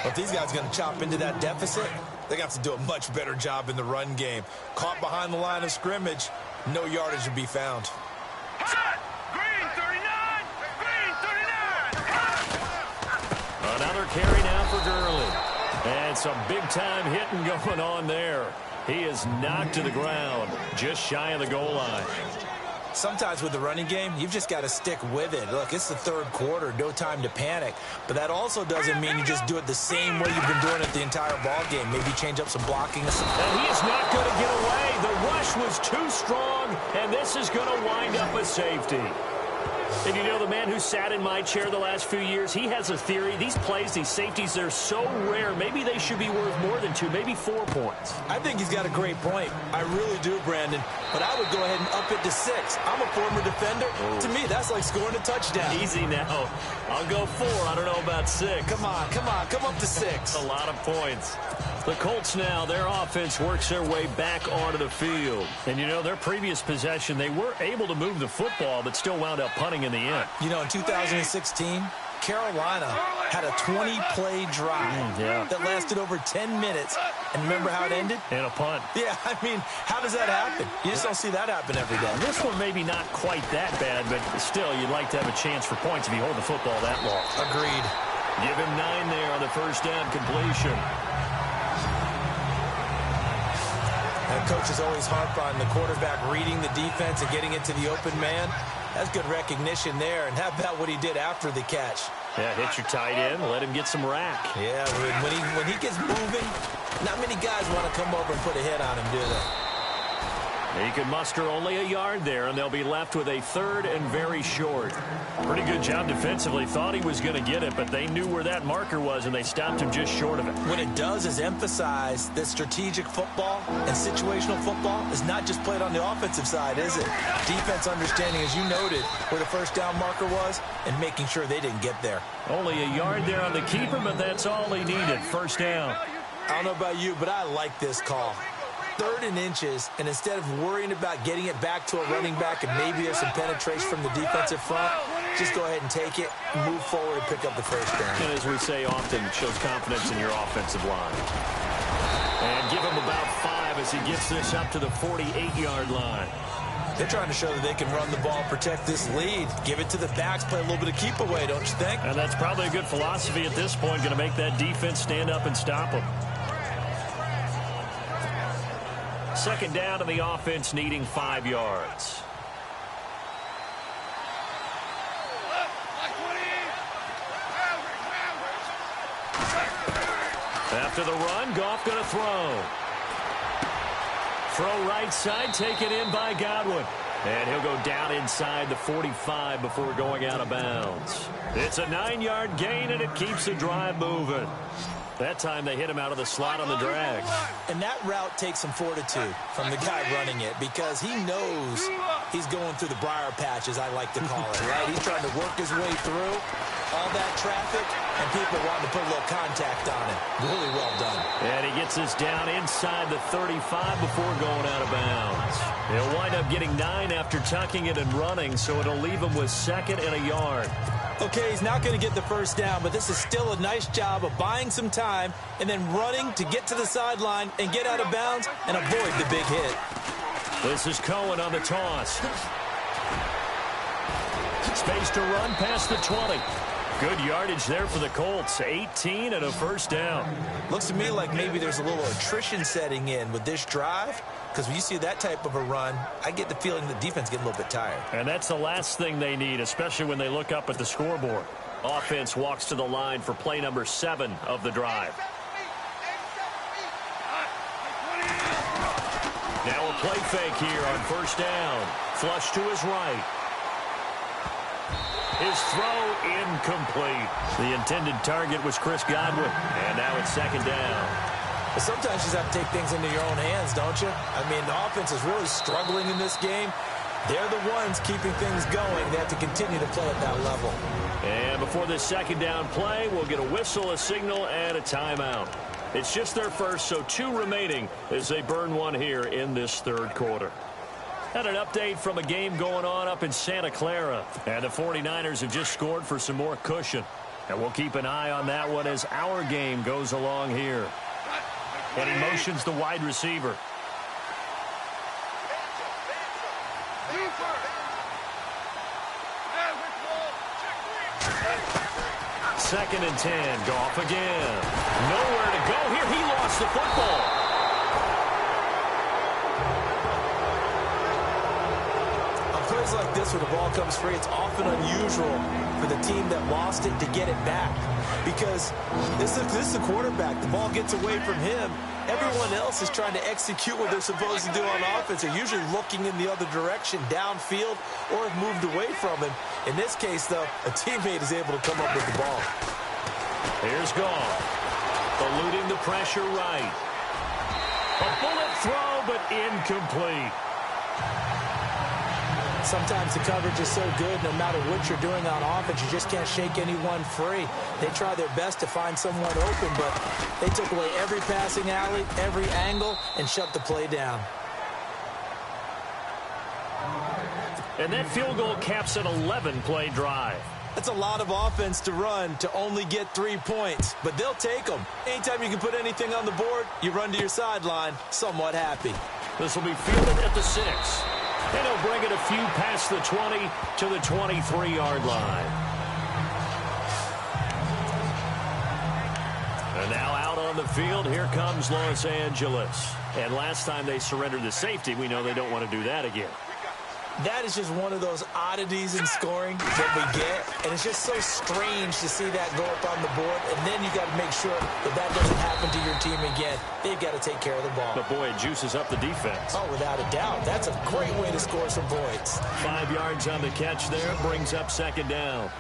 If these guys are going to chop into that deficit, they're going to have to do a much better job in the run game. Caught behind the line of scrimmage, no yardage to be found. Green 39! Green 39! Another carry now for Gurley. And some big-time hitting going on there. He is knocked to the ground, just shy of the goal line. Sometimes with the running game, you've just got to stick with it. Look, it's the third quarter, no time to panic. But that also doesn't mean you just do it the same way you've been doing it the entire ball game. Maybe change up some blocking. And he is not going to get away. The rush was too strong, and this is going to wind up a safety. And you know, the man who sat in my chair the last few years, he has a theory. These plays, these safeties, they're so rare. Maybe they should be worth more than 2, maybe 4 points. I think he's got a great point. I really do, Brandon. But I would go ahead and up it to 6. I'm a former defender. Oh. To me, that's like scoring a touchdown. Easy now. I'll go 4. I don't know about 6. Come on. Come up to 6. That's a lot of points. The Colts now, their offense works their way back onto the field. And, you know, their previous possession, they were able to move the football, but still wound up punting in the end. You know, in 2016, Carolina had a 20-play drive that lasted over 10 minutes. And remember how it ended? In a punt. Yeah, I mean, how does that happen? You just don't see that happen every day. This one maybe not quite that bad, but still, you'd like to have a chance for points if you hold the football that long. Agreed. Give him 9 there on the first down completion. And coaches always harp on the quarterback reading the defense and getting it to the open man. That's good recognition there. And how about what he did after the catch? Yeah, hit your tight end, let him get some rack. Yeah, when he gets moving, not many guys want to come over and put a hit on him, do they? He could muster only a yard there, and they'll be left with a third and very short. Pretty good job defensively. Thought he was going to get it, but they knew where that marker was, and they stopped him just short of it. What it does is emphasize that strategic football and situational football is not just played on the offensive side, is it? Defense understanding, as you noted, where the first down marker was and making sure they didn't get there. Only a yard there on the keeper, but that's all he needed. First down. I don't know about you, but I like this call. 3rd and inches, and instead of worrying about getting it back to a running back and maybe there's some penetration from the defensive front, just go ahead and take it, move forward, and pick up the first down. And as we say often, it shows confidence in your offensive line. And give him about 5 as he gets this up to the 48-yard line. They're trying to show that they can run the ball, protect this lead, give it to the backs, play a little bit of keep away, don't you think? And that's probably a good philosophy at this point, going to make that defense stand up and stop them. Second down, and the offense needing 5 yards. After the run, Goff going to throw. Throw right side, taken in by Godwin. And he'll go down inside the 45 before going out of bounds. It's a 9-yard gain, and it keeps the drive moving. That time they hit him out of the slot on the drag. And that route takes some fortitude from the guy running it because he knows he's going through the briar patch, as I like to call it, right? He's trying to work his way through all that traffic, and people wanting to put a little contact on it. Really well done. And he gets this down inside the 35 before going out of bounds. He'll wind up getting 9 after tucking it and running, so it'll leave him with 2nd and a yard. Okay, he's not going to get the first down, but this is still a nice job of buying some time and then running to get to the sideline and get out of bounds and avoid the big hit. This is Cohen on the toss. Space to run past the 20. Good yardage there for the Colts. 18 and a first down. Looks to me like maybe there's a little attrition setting in with this drive, because when you see that type of a run, I get the feeling the defense getting a little bit tired. And that's the last thing they need, especially when they look up at the scoreboard. Offense walks to the line for play number 7 of the drive. Now a play fake here on first down. Flush to his right. His throw incomplete. The intended target was Chris Godwin. And now it's 2nd down. But sometimes you just have to take things into your own hands, don't you? I mean, the offense is really struggling in this game. They're the ones keeping things going. They have to continue to play at that level. And before this 2nd down play, we'll get a whistle, a signal, and a timeout. It's just their first, so 2 remaining as they burn one here in this 3rd quarter. And an update from a game going on up in Santa Clara. And the 49ers have just scored for some more cushion. And we'll keep an eye on that one as our game goes along here. And he motions the wide receiver. Second and 10. Goff again. Nowhere to go here. He lost the football. Plays like this where the ball comes free, it's often unusual for the team that lost it to get it back. Because this is the quarterback. The ball gets away from him. Everyone else is trying to execute what they're supposed to do on offense. They're usually looking in the other direction, downfield, or have moved away from him. In this case, though, a teammate is able to come up with the ball. Here's Goff. Eluding the pressure right. A bullet throw, but incomplete. Sometimes the coverage is so good, no matter what you're doing on offense, you just can't shake anyone free. They try their best to find someone open, but they took away every passing alley, every angle, and shut the play down. And that field goal caps an 11-play drive. That's a lot of offense to run to only get 3 points, but they'll take them. Anytime you can put anything on the board, you run to your sideline somewhat happy. This will be fielded at the 6. And he'll bring it a few past the 20 to the 23-yard line. And now out on the field, here comes Los Angeles. And last time they surrendered the safety, we know they don't want to do that again. That is just one of those oddities in scoring that we get, and it's just so strange to see that go up on the board, and then you got to make sure that that doesn't happen to your team again. They've got to take care of the ball. But, boy, it juices up the defense. Oh, without a doubt. That's a great way to score some points. 5 yards on the catch there. Brings up second down.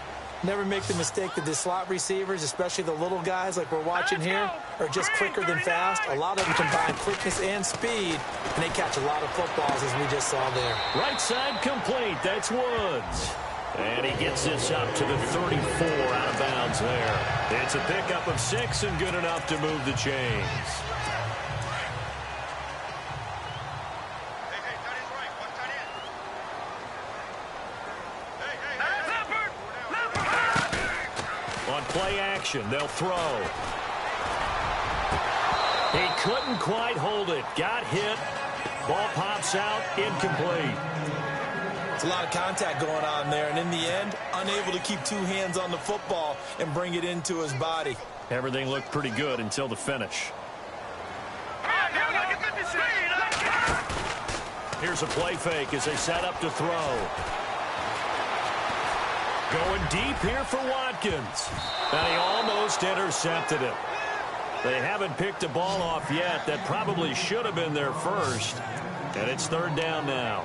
Never make the mistake that the slot receivers, especially the little guys like we're watching here, are just quicker than fast. A lot of them combine quickness and speed, and they catch a lot of footballs, as we just saw there. Right side complete. That's Woods. And he gets this up to the 34 out of bounds there. It's a pickup of 6 and good enough to move the chains. On play action, they'll throw. He couldn't quite hold it. Got hit. Ball pops out, incomplete. It's a lot of contact going on there, and in the end, unable to keep 2 hands on the football and bring it into his body. Everything looked pretty good until the finish. Here's a play fake as they set up to throw. Going deep here for Watkins. And he almost intercepted it. They haven't picked a ball off yet. That probably should have been their first. And it's third down now.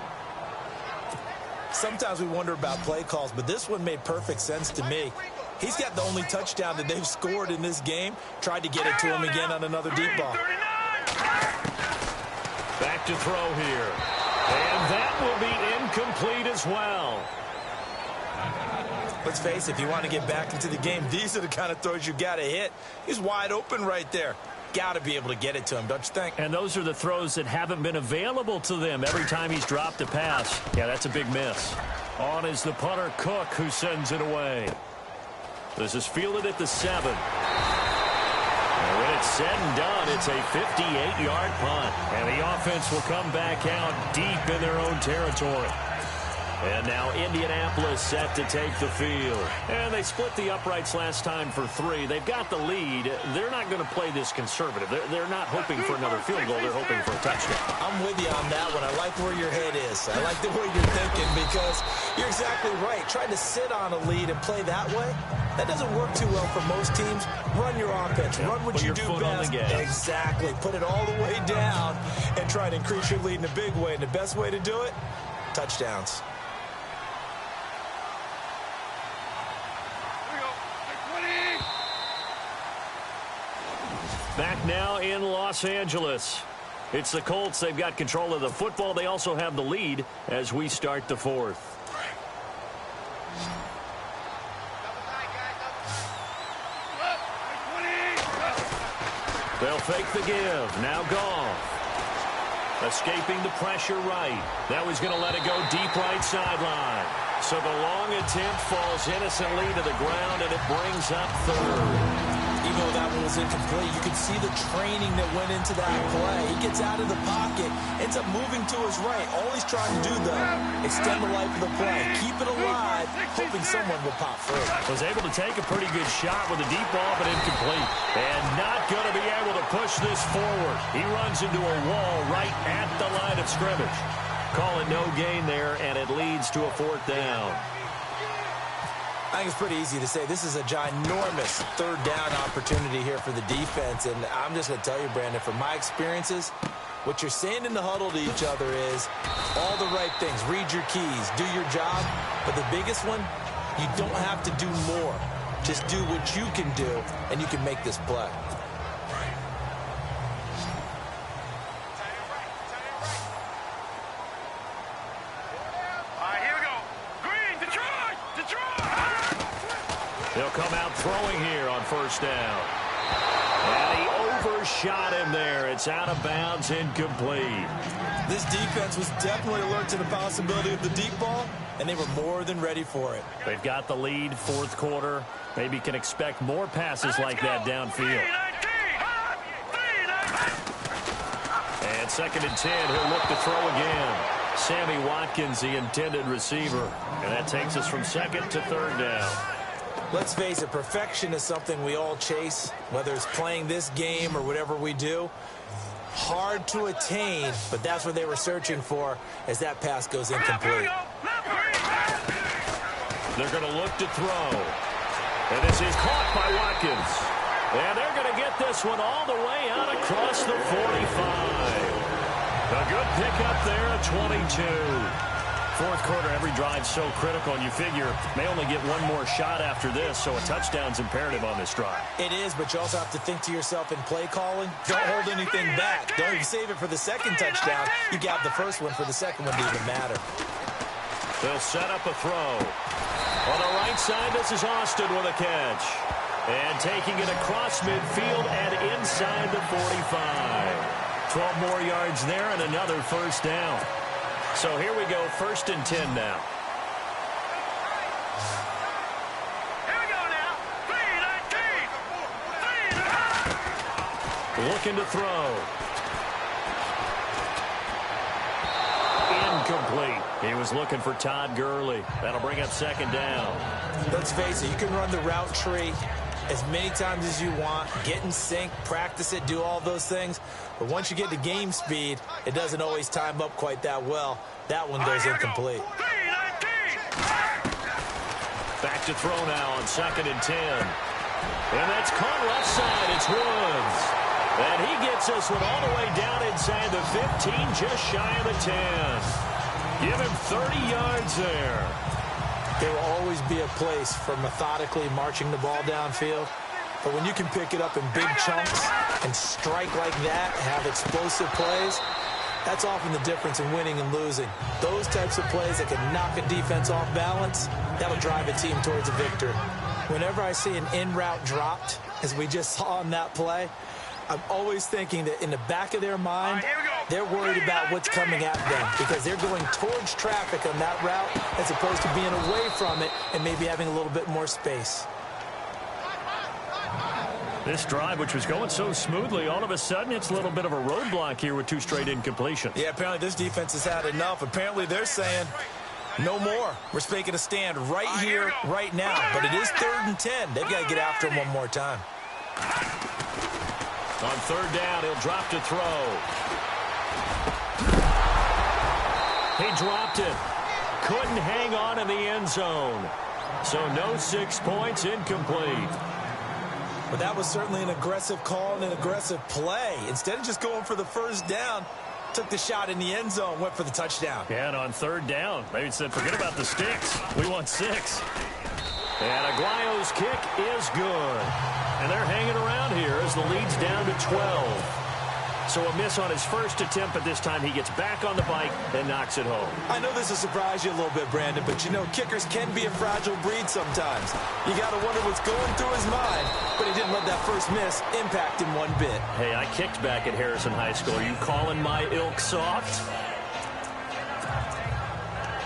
Sometimes we wonder about play calls, but this one made perfect sense to me. He's got the only touchdown that they've scored in this game. Tried to get it to him again on another deep ball. Back to throw here. And that will be incomplete as well. Let's face it, if you want to get back into the game, these are the kind of throws you got to hit. He's wide open right there. Got to be able to get it to him, don't you think? And those are the throws that haven't been available to them every time he's dropped a pass. Yeah, that's a big miss. On is the punter, Cook, who sends it away. This is fielded at the 7. And when it's said and done, it's a 58-yard punt. And the offense will come back out deep in their own territory. And now Indianapolis set to take the field. And they split the uprights last time for 3. They've got the lead. They're not going to play this conservative. They're not hoping for another field goal. They're hoping for a touchdown. I'm with you on that one. I like where your head is. I like the way you're thinking because you're exactly right. Trying to sit on a lead and play that way, that doesn't work too well for most teams. Run your offense. Run what you do best. Exactly. Put it all the way down and try to increase your lead in a big way. And the best way to do it, touchdowns. Back now in Los Angeles. It's the Colts. They've got control of the football. They also have the lead as we start the 4th. They'll fake the give. Now Goff. Escaping the pressure right. That was going to let it go deep right sideline. So the long attempt falls innocently to the ground, and it brings up 3rd. Even though that one was incomplete, you could see the training that went into that play. He gets out of the pocket, ends up moving to his right. All he's trying to do, though, extend the life of the play. Keep it alive, hoping someone will pop through. Was able to take a pretty good shot with a deep ball, but incomplete. And not going to be able to push this forward. He runs into a wall right at the line of scrimmage. Call it no gain there, and it leads to a 4th down. I think it's pretty easy to say this is a ginormous 3rd down opportunity here for the defense. And I'm just going to tell you, Brandon, from my experiences, what you're saying in the huddle to each other is all the right things. Read your keys. Do your job. But the biggest one, you don't have to do more. Just do what you can do, and you can make this play. They'll come out throwing here on 1st down. And he overshot him there. It's out of bounds, incomplete. This defense was definitely alert to the possibility of the deep ball, and they were more than ready for it. They've got the lead, 4th quarter. Maybe can expect more passes like that downfield. And 2nd and 10, he'll look to throw again. Sammy Watkins, the intended receiver. And that takes us from 2nd to 3rd down. Let's face it, perfection is something we all chase, whether it's playing this game or whatever we do. Hard to attain, but that's what they were searching for as that pass goes incomplete. They're going to look to throw. And this is caught by Watkins. And they're going to get get this one all the way out across the 45. A good pickup there at 22. Fourth quarter, every drive so critical, and you figure may only get one more shot after this, so a touchdown's imperative on this drive. It is, but you also have to think to yourself in play calling, don't hold anything back. Don't save it for the second touchdown. You got the first one for the second one to even matter. They'll set up a throw. On the right side, this is Austin with a catch. And taking it across midfield and inside the 45. 12 more yards there and another first down. So here we go, 1st and 10 now. Here we go now. 3-19. Looking to throw. Incomplete. He was looking for Todd Gurley. That'll bring up 2nd down. Let's face it, you can run the route tree as many times as you want, get in sync, practice it, do all those things. But once you get to game speed, it doesn't always time up quite that well. That one goes incomplete. Back to throw now on 2nd and 10. And that's caught left side. It's Woods. And he gets this one all the way down inside the 15, just shy of the 10. Give him 30 yards there. There will always be a place for methodically marching the ball downfield. But when you can pick it up in big chunks and strike like that, have explosive plays, that's often the difference in winning and losing. Those types of plays that can knock a defense off balance, that'll drive a team towards a victory. Whenever I see an in-route dropped, as we just saw on that play, I'm always thinking that in the back of their mind, they're worried about what's coming at them because they're going towards traffic on that route as opposed to being away from it and maybe having a little bit more space. This drive, which was going so smoothly, all of a sudden it's a little bit of a roadblock here with 2 straight incompletions. Yeah, apparently this defense has had enough. Apparently they're saying no more. We're making a stand right here, right now. But it is 3rd and 10. They've got to get after him one more time. On 3rd down, he'll drop to throw. He dropped it. Couldn't hang on in the end zone. So no 6 points, incomplete. But that was certainly an aggressive call and an aggressive play. Instead of just going for the 1st down, took the shot in the end zone, went for the touchdown. Yeah, and on 3rd down, they said, forget about the sticks. We want 6. And Aguayo's kick is good. And they're hanging around here as the lead's down to 12. So a miss on his first attempt, but this time he gets back on the bike and knocks it home. I know this will surprise you a little bit, Brandon, but you know kickers can be a fragile breed sometimes. You got to wonder what's going through his mind, but he didn't let that first miss impact him one bit. Hey, I kicked back at Harrison High School. Are you calling my ilk soft?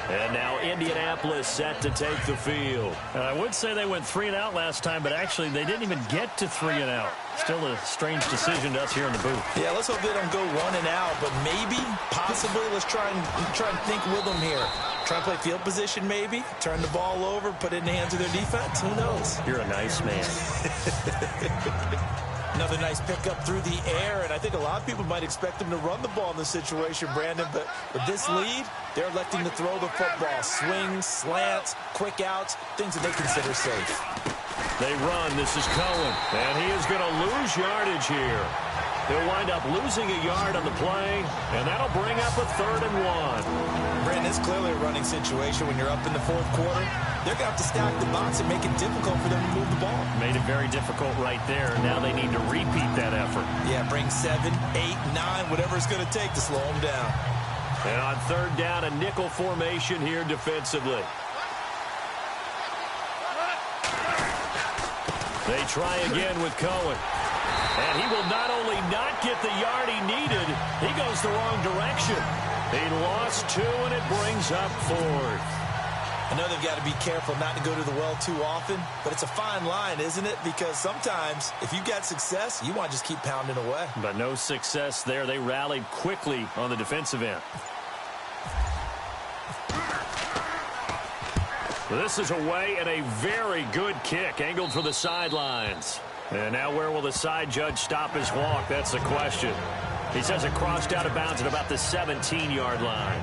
And now Indianapolis set to take the field. And I would say they went 3 and out last time, but actually they didn't even get to 3 and out. Still a strange decision to us here in the booth. Yeah, let's hope they don't go 1 and out, but maybe, possibly, let's try and think with them here. Try and play field position maybe, turn the ball over, put it in the hands of their defense. Who knows? You're a nice man. Another nice pickup through the air, and I think a lot of people might expect them to run the ball in this situation, Brandon, but with this lead, they're electing to throw the football. Swings, slants, quick outs, things that they consider safe. They run. This is Cohen, and he is going to lose yardage here. He'll wind up losing a yard on the play, and that'll bring up a 3rd and 1. Brandon, it's clearly a running situation when you're up in the 4th quarter. They're going to have to stack the box and make it difficult for them to move the ball. Made it very difficult right there. Now they need to repeat that effort. Yeah, bring 7, 8, 9, whatever it's going to take to slow them down. And on 3rd down, a nickel formation here defensively. They try again with Cohen. And he will not only not get the yard he needed, he goes the wrong direction. He lost 2, and it brings up 4th. I know they've got to be careful not to go to the well too often, but it's a fine line, isn't it? Because sometimes, if you've got success, you want to just keep pounding away. But no success there. They rallied quickly on the defensive end. This is away and a very good kick, angled for the sidelines. And now where will the side judge stop his walk? That's the question. He says it crossed out of bounds at about the 17-yard line.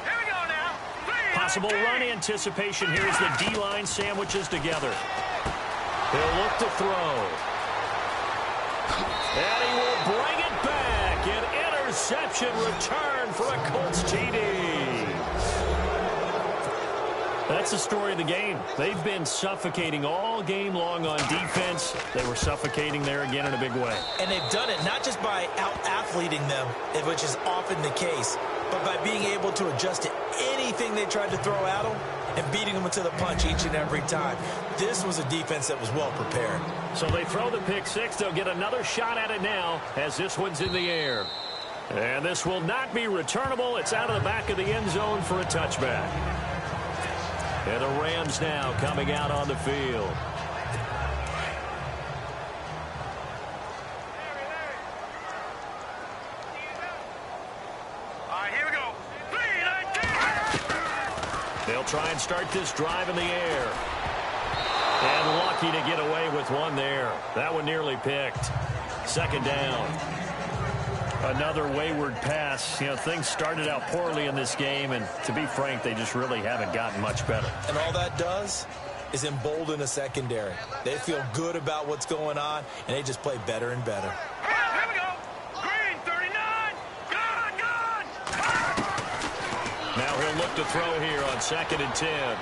Here we go now. 3 Possible run anticipation here as the D-line sandwiches together. He'll look to throw. And he will bring it back. An interception return for a Colts TD. That's the story of the game. They've been suffocating all game long on defense. They were suffocating there again in a big way. And they've done it not just by out-athleting them, which is often the case, but by being able to adjust to anything they tried to throw at them and beating them to the punch each and every time. This was a defense that was well prepared. So they throw the pick six. They'll get another shot at it now as this one's in the air. And this will not be returnable. It's out of the back of the end zone for a touchback. And the Rams now coming out on the field. All right, here we go. 3-19. They'll try and start this drive in the air. And lucky to get away with one there. That one nearly picked. Second down. Another wayward pass. You know, things started out poorly in this game, and to be frank, they just really haven't gotten much better. And all that does is embolden a secondary. They feel good about what's going on, and they just play better and better. Here we go. Green, 39. Gone, gone. Now he'll look to throw here on 2nd and 10.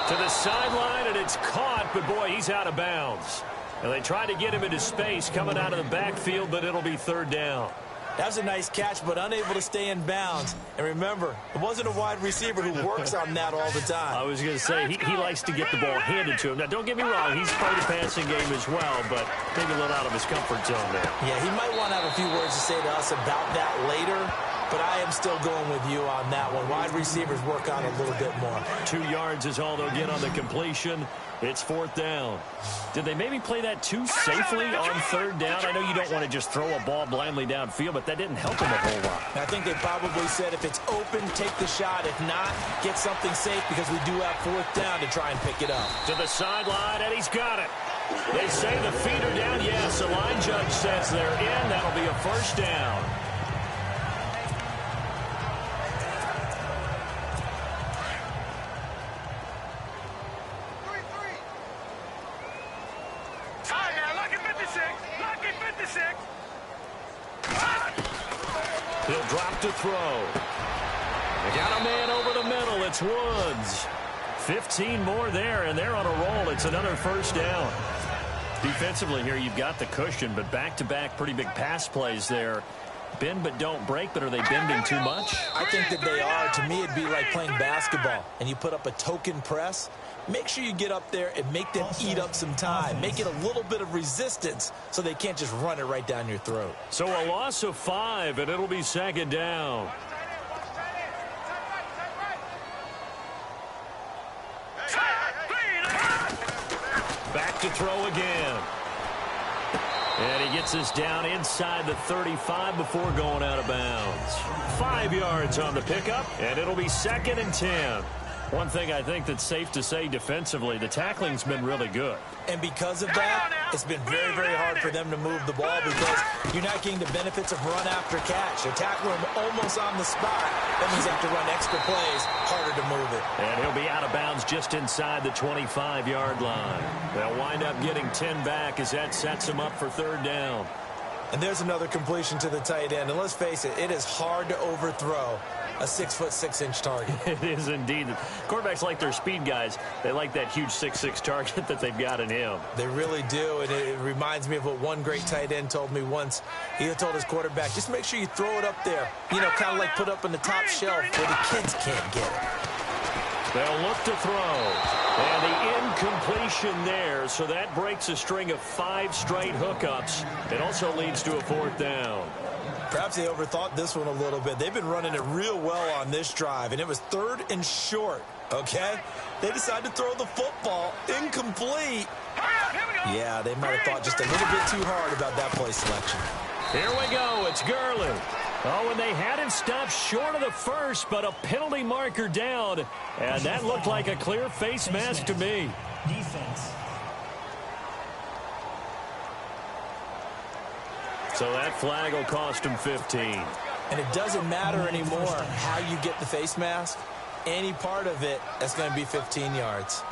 To the sideline, and it's caught, but boy, he's out of bounds. And they try to get him into space coming out of the backfield, but it'll be third down. That was a nice catch, but unable to stay in bounds. And remember, it wasn't a wide receiver who works on that all the time. I was going to say, he likes to get the ball handed to him. Now, don't get me wrong, he's played the passing game as well, but maybe a little out of his comfort zone there. Yeah, he might want to have a few words to say to us about that later, but I am still going with you on that one. Wide receivers work on a little bit more. 2 yards is all they'll get on the completion. It's fourth down. Did they maybe play that too safely on third down? I know you don't want to just throw a ball blindly downfield, but that didn't help them a whole lot. I think they probably said if it's open, take the shot. If not, get something safe because we do have fourth down to try and pick it up. To the sideline, and he's got it. They say the feet are down. Yes, the line judge says they're in. That'll be a first down. He'll drop to throw. They got a man over the middle. It's Woods. 15 more there, and they're on a roll. It's another first down. Defensively here, you've got the cushion, but back-to-back pretty big pass plays there. Bend but don't break, but are they bending too much? I think that they are. To me, it'd be like playing basketball, and you put up a token press. Make sure you get up there and make them eat up some time. Make it a little bit of resistance so they can't just run it right down your throat. So a loss of 5, and it'll be second down. Back to throw again. And he gets us down inside the 35 before going out of bounds. 5 yards on the pickup, and it'll be 2nd and 10. One thing I think that's safe to say defensively, the tackling's been really good. And because of that, it's been very, very hard for them to move the ball because you're not getting the benefits of run after catch. They're tackling him almost on the spot. That means they have to run extra plays, harder to move it. And he'll be out of bounds just inside the 25-yard line. They'll wind up getting 10 back as that sets them up for third down. And there's another completion to the tight end. And let's face it, it is hard to overthrow a 6'6" target. It is indeed. Quarterbacks like their speed guys. They like that huge 6'6" target that they've got in him. They really do, and it reminds me of what one great tight end told me once. He told his quarterback, just make sure you throw it up there. You know, kind of like put up on the top shelf where the kids can't get it. They'll look to throw. And the incompletion there, so that breaks a string of 5 straight hookups. It also leads to a fourth down. Perhaps they overthought this one a little bit. They've been running it real well on this drive, and it was 3rd and short, okay? They decided to throw the football incomplete. Yeah, they might have thought just a little bit too hard about that play selection. Here we go. It's Gurley. Oh, and they had him stopped short of the first, but a penalty marker down. And that looked like a clear face mask to me. Defense. So that flag will cost him 15. And it doesn't matter anymore how you get the face mask. any part of it, that's going to be 15 yards.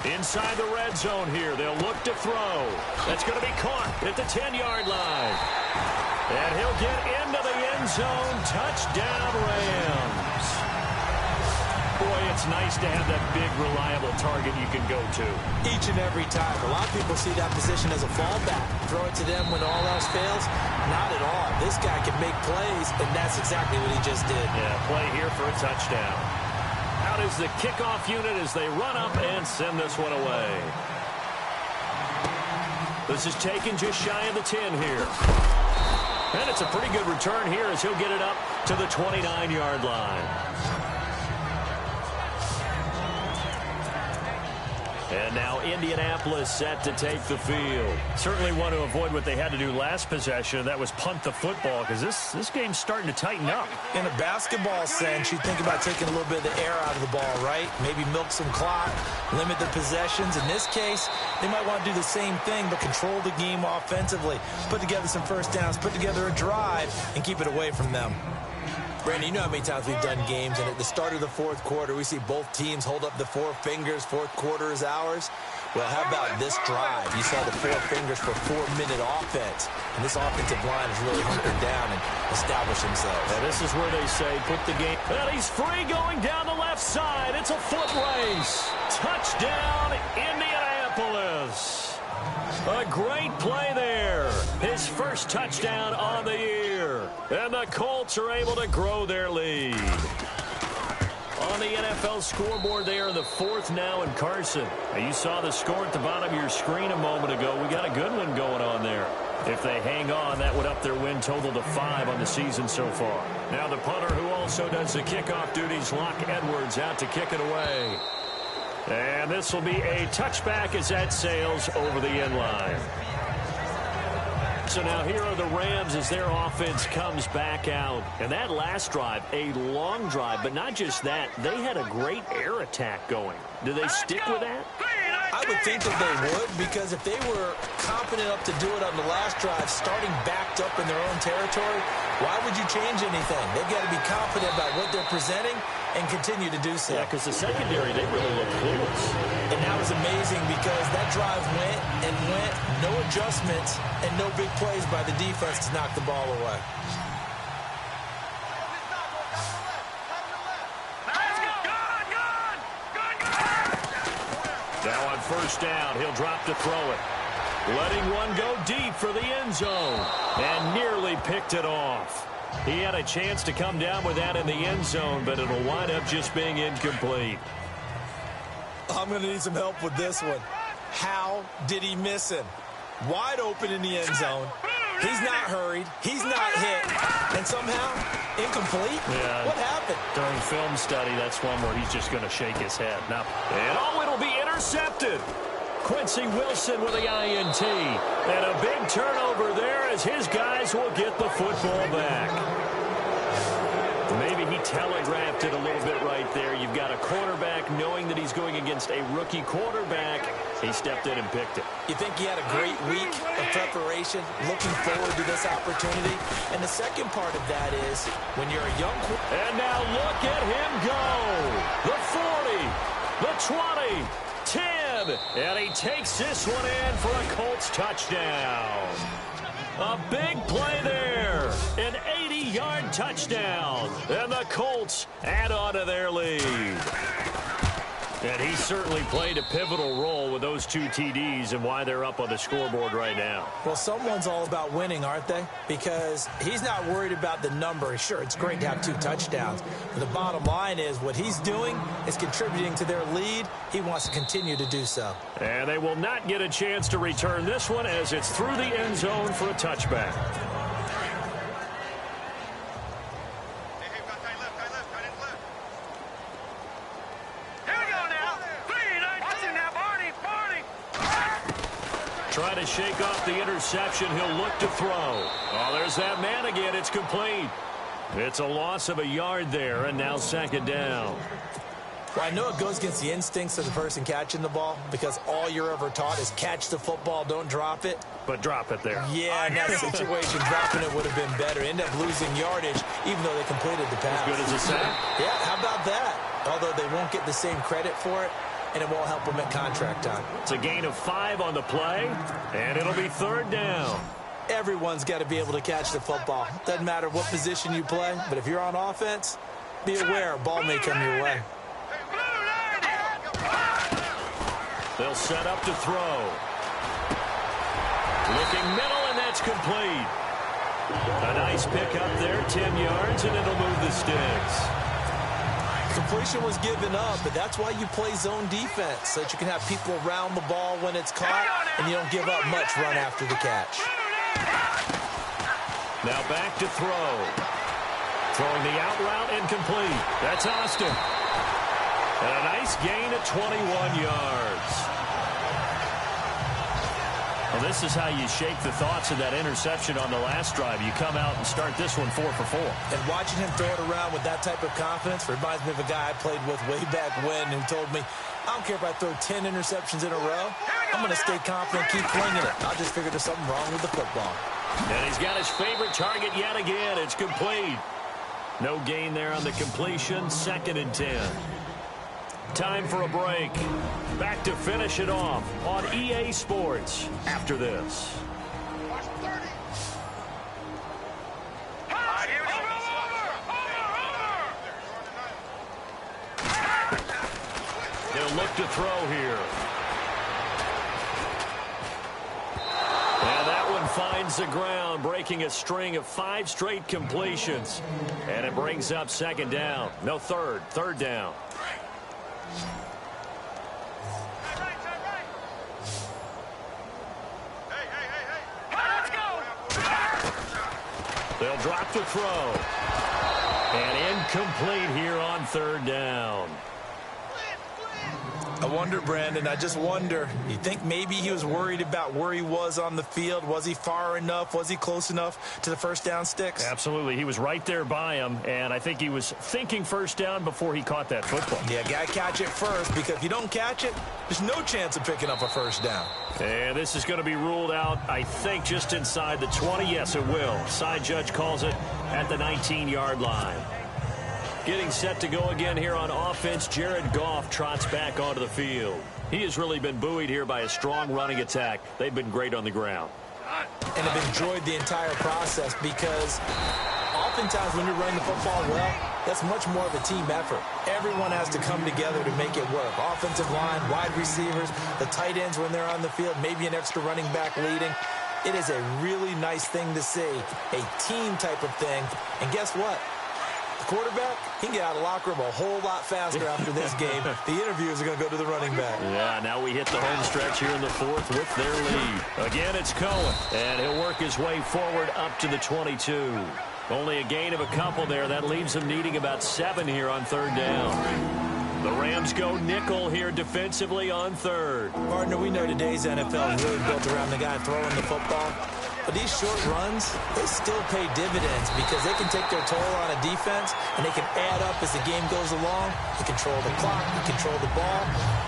Inside the red zone here, they'll look to throw. That's going to be caught at the 10-yard line. And he'll get into the end zone. Touchdown, Rams. Boy, it's nice to have that big, reliable target you can go to. Each and every time. A lot of people see that position as a fallback. Throw it to them when all else fails. Not at all. This guy can make plays, and that's exactly what he just did. Yeah, play here for a touchdown. Out is the kickoff unit as they run up and send this one away. This is taken just shy of the 10 here. And it's a pretty good return here as he'll get it up to the 29-yard line. And now Indianapolis set to take the field. Certainly want to avoid what they had to do last possession. That was punt the football, because this game's starting to tighten up. In a basketball sense, you think about taking a little bit of the air out of the ball, right? Maybe milk some clock, limit the possessions. In this case, they might want to do the same thing, but control the game offensively. Put together some first downs, put together a drive, and keep it away from them. Brandon, you know how many times we've done games, and at the start of the fourth quarter, we see both teams hold up the four fingers, fourth quarter is ours. Well, how about this drive? You saw the four fingers for 4-minute offense, and this offensive line has really hunkered down and established themselves. And this is where they say put the game. And he's free going down the left side. It's a foot race. Touchdown, Indianapolis. A great play there. His first touchdown on the year. And the Colts are able to grow their lead. On the NFL scoreboard there in the fourth now in Carson. Now you saw the score at the bottom of your screen a moment ago. We got a good one going on there. If they hang on, that would up their win total to 5 on the season so far. Now the punter who also does the kickoff duties, Locke Edwards, out to kick it away. And this will be a touchback as that sails over the end line. So now here are the Rams as their offense comes back out. And that last drive, a long drive, but not just that. They had a great air attack going. Do they stick with that? I would think that they would, because if they were confident enough to do it on the last drive, starting backed up in their own territory, why would you change anything? They've got to be confident about what they're presenting and continue to do so. Yeah, because the secondary, they really look clueless. And that was amazing because that drive went and went, no adjustments, and no big plays by the defense to knock the ball away. Now on first down, he'll drop to throw it. Letting one go deep for the end zone. And nearly picked it off. He had a chance to come down with that in the end zone, but it'll wind up just being incomplete. I'm going to need some help with this one. How did he miss him? Wide open in the end zone. He's not hurried. He's not hit. And somehow, incomplete? Yeah. What happened? During film study, that's one where he's just going to shake his head. Now, and oh, it'll be intercepted. Quincy Wilson with the INT. And a big turnover there as his guys will get the football back. Maybe he telegraphed it a little bit right there. You've got a quarterback knowing that he's going against a rookie quarterback. He stepped in and picked it. You think he had a great week of preparation, looking forward to this opportunity? And the second part of that is when you're a young quarterback. And now look at him go. The 40, the 20, 10. And he takes this one in for a Colts touchdown. A big play there. An 80-yard touchdown. And the Colts add on to their lead. And he certainly played a pivotal role with those 2 TDs and why they're up on the scoreboard right now. Well, someone's all about winning, aren't they? Because he's not worried about the number. Sure, it's great to have 2 touchdowns. But the bottom line is what he's doing is contributing to their lead. He wants to continue to do so. And they will not get a chance to return this one as it's through the end zone for a touchback. Trying to shake off the interception. He'll look to throw. Oh, there's that man again. It's complete. It's a loss of a yard there, and now second down. Well, I know it goes against the instincts of the person catching the ball because all you're ever taught is catch the football, don't drop it. But drop it there. Yeah, in that situation, dropping it would have been better. End up losing yardage, even though they completed the pass. As good as a sack? Yeah, how about that? Although they won't get the same credit for it, and it won't help them at contract time. It's a gain of 5 on the play, and it'll be 3rd down. Everyone's got to be able to catch the football. Doesn't matter what position you play, but if you're on offense, be aware a ball may come your way. They'll set up to throw. Looking middle, and that's complete. A nice pick up there, 10 yards, and it'll move the sticks. Completion was given up, but that's why you play zone defense, so that you can have people around the ball when it's caught, and you don't give up much run after the catch. Now back to throw. Throwing the out route incomplete. That's Austin. And a nice gain of 21 yards. Well, this is how you shake the thoughts of that interception on the last drive. You come out and start this one 4 for 4. And watching him throw it around with that type of confidence reminds me of a guy I played with way back when who told me, I don't care if I throw 10 interceptions in a row. I'm going to stay confident, keep flinging it. I'll just figure there's something wrong with the football. And he's got his favorite target yet again. It's complete. No gain there on the completion. 2nd and 10. Time for a break. Back to finish it off on EA Sports after this. They'll look to throw here. And that one finds the ground, breaking a string of 5 straight completions. And it brings up 2nd down. No, 3rd down. They'll drop the throw. And incomplete here on 3rd down. I wonder, Brandon, I just wonder, you think maybe he was worried about where he was on the field? Was he far enough? Was he close enough to the first down sticks? Absolutely. He was right there by him, and I think he was thinking first down before he caught that football. Yeah, got to catch it first, because if you don't catch it, there's no chance of picking up a first down. And this is going to be ruled out, I think, just inside the 20. Yes, it will. Side judge calls it at the 19-yard line. Getting set to go again here on offense, Jared Goff trots back onto the field. He has really been buoyed here by a strong running attack. They've been great on the ground. And have enjoyed the entire process because oftentimes when you're running the football well, that's much more of a team effort. Everyone has to come together to make it work. Offensive line, wide receivers, the tight ends when they're on the field, maybe an extra running back leading. It is a really nice thing to see, a team type of thing. And guess what? The quarterback, he can get out of the locker room a whole lot faster after this game. The interviews are going to go to the running back. Yeah, now we hit the home stretch here in the 4th with their lead. Again, it's Cohen, and he'll work his way forward up to the 22. Only a gain of a couple there. That leaves him needing about 7 here on 3rd down. The Rams go nickel here defensively on 3rd. Partner, we know today's NFL is really built around the guy throwing the football. But these short runs, they still pay dividends because they can take their toll on a defense and they can add up as the game goes along. You control the clock, you control the ball,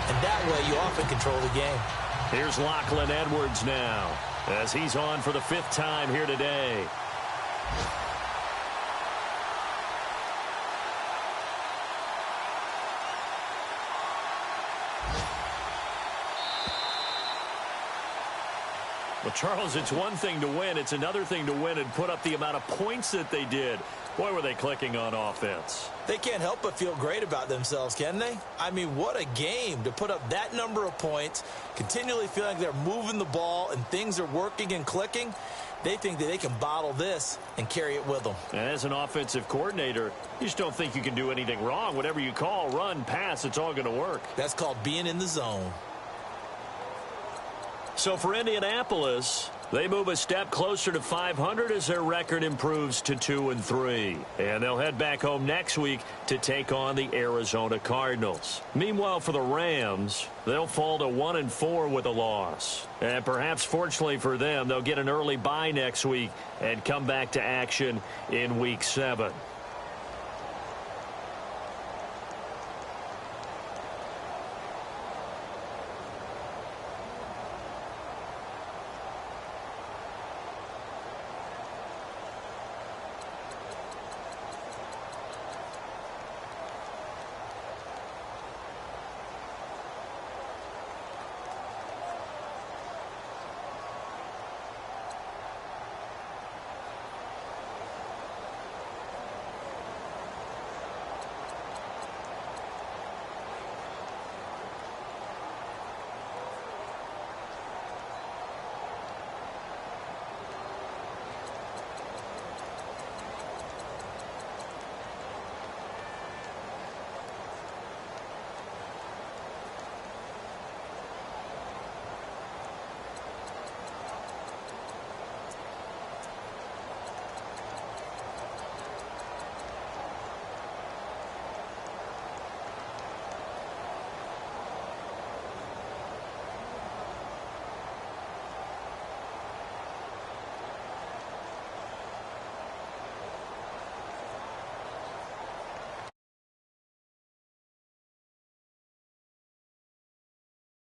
and that way you often control the game. Here's Lachlan Edwards now as he's on for the 5th time here today. Well, Charles, it's one thing to win. It's another thing to win and put up the amount of points that they did. Boy, were they clicking on offense. They can't help but feel great about themselves, can they? I mean, what a game to put up that number of points, continually feel like they're moving the ball and things are working and clicking. They think that they can bottle this and carry it with them. And as an offensive coordinator, you just don't think you can do anything wrong. Whatever you call, run, pass, it's all going to work. That's called being in the zone. So for Indianapolis, they move a step closer to 500 as their record improves to 2-3. And they'll head back home next week to take on the Arizona Cardinals. Meanwhile, for the Rams, they'll fall to 1-4 with a loss. And perhaps fortunately for them, they'll get an early bye next week and come back to action in Week 7.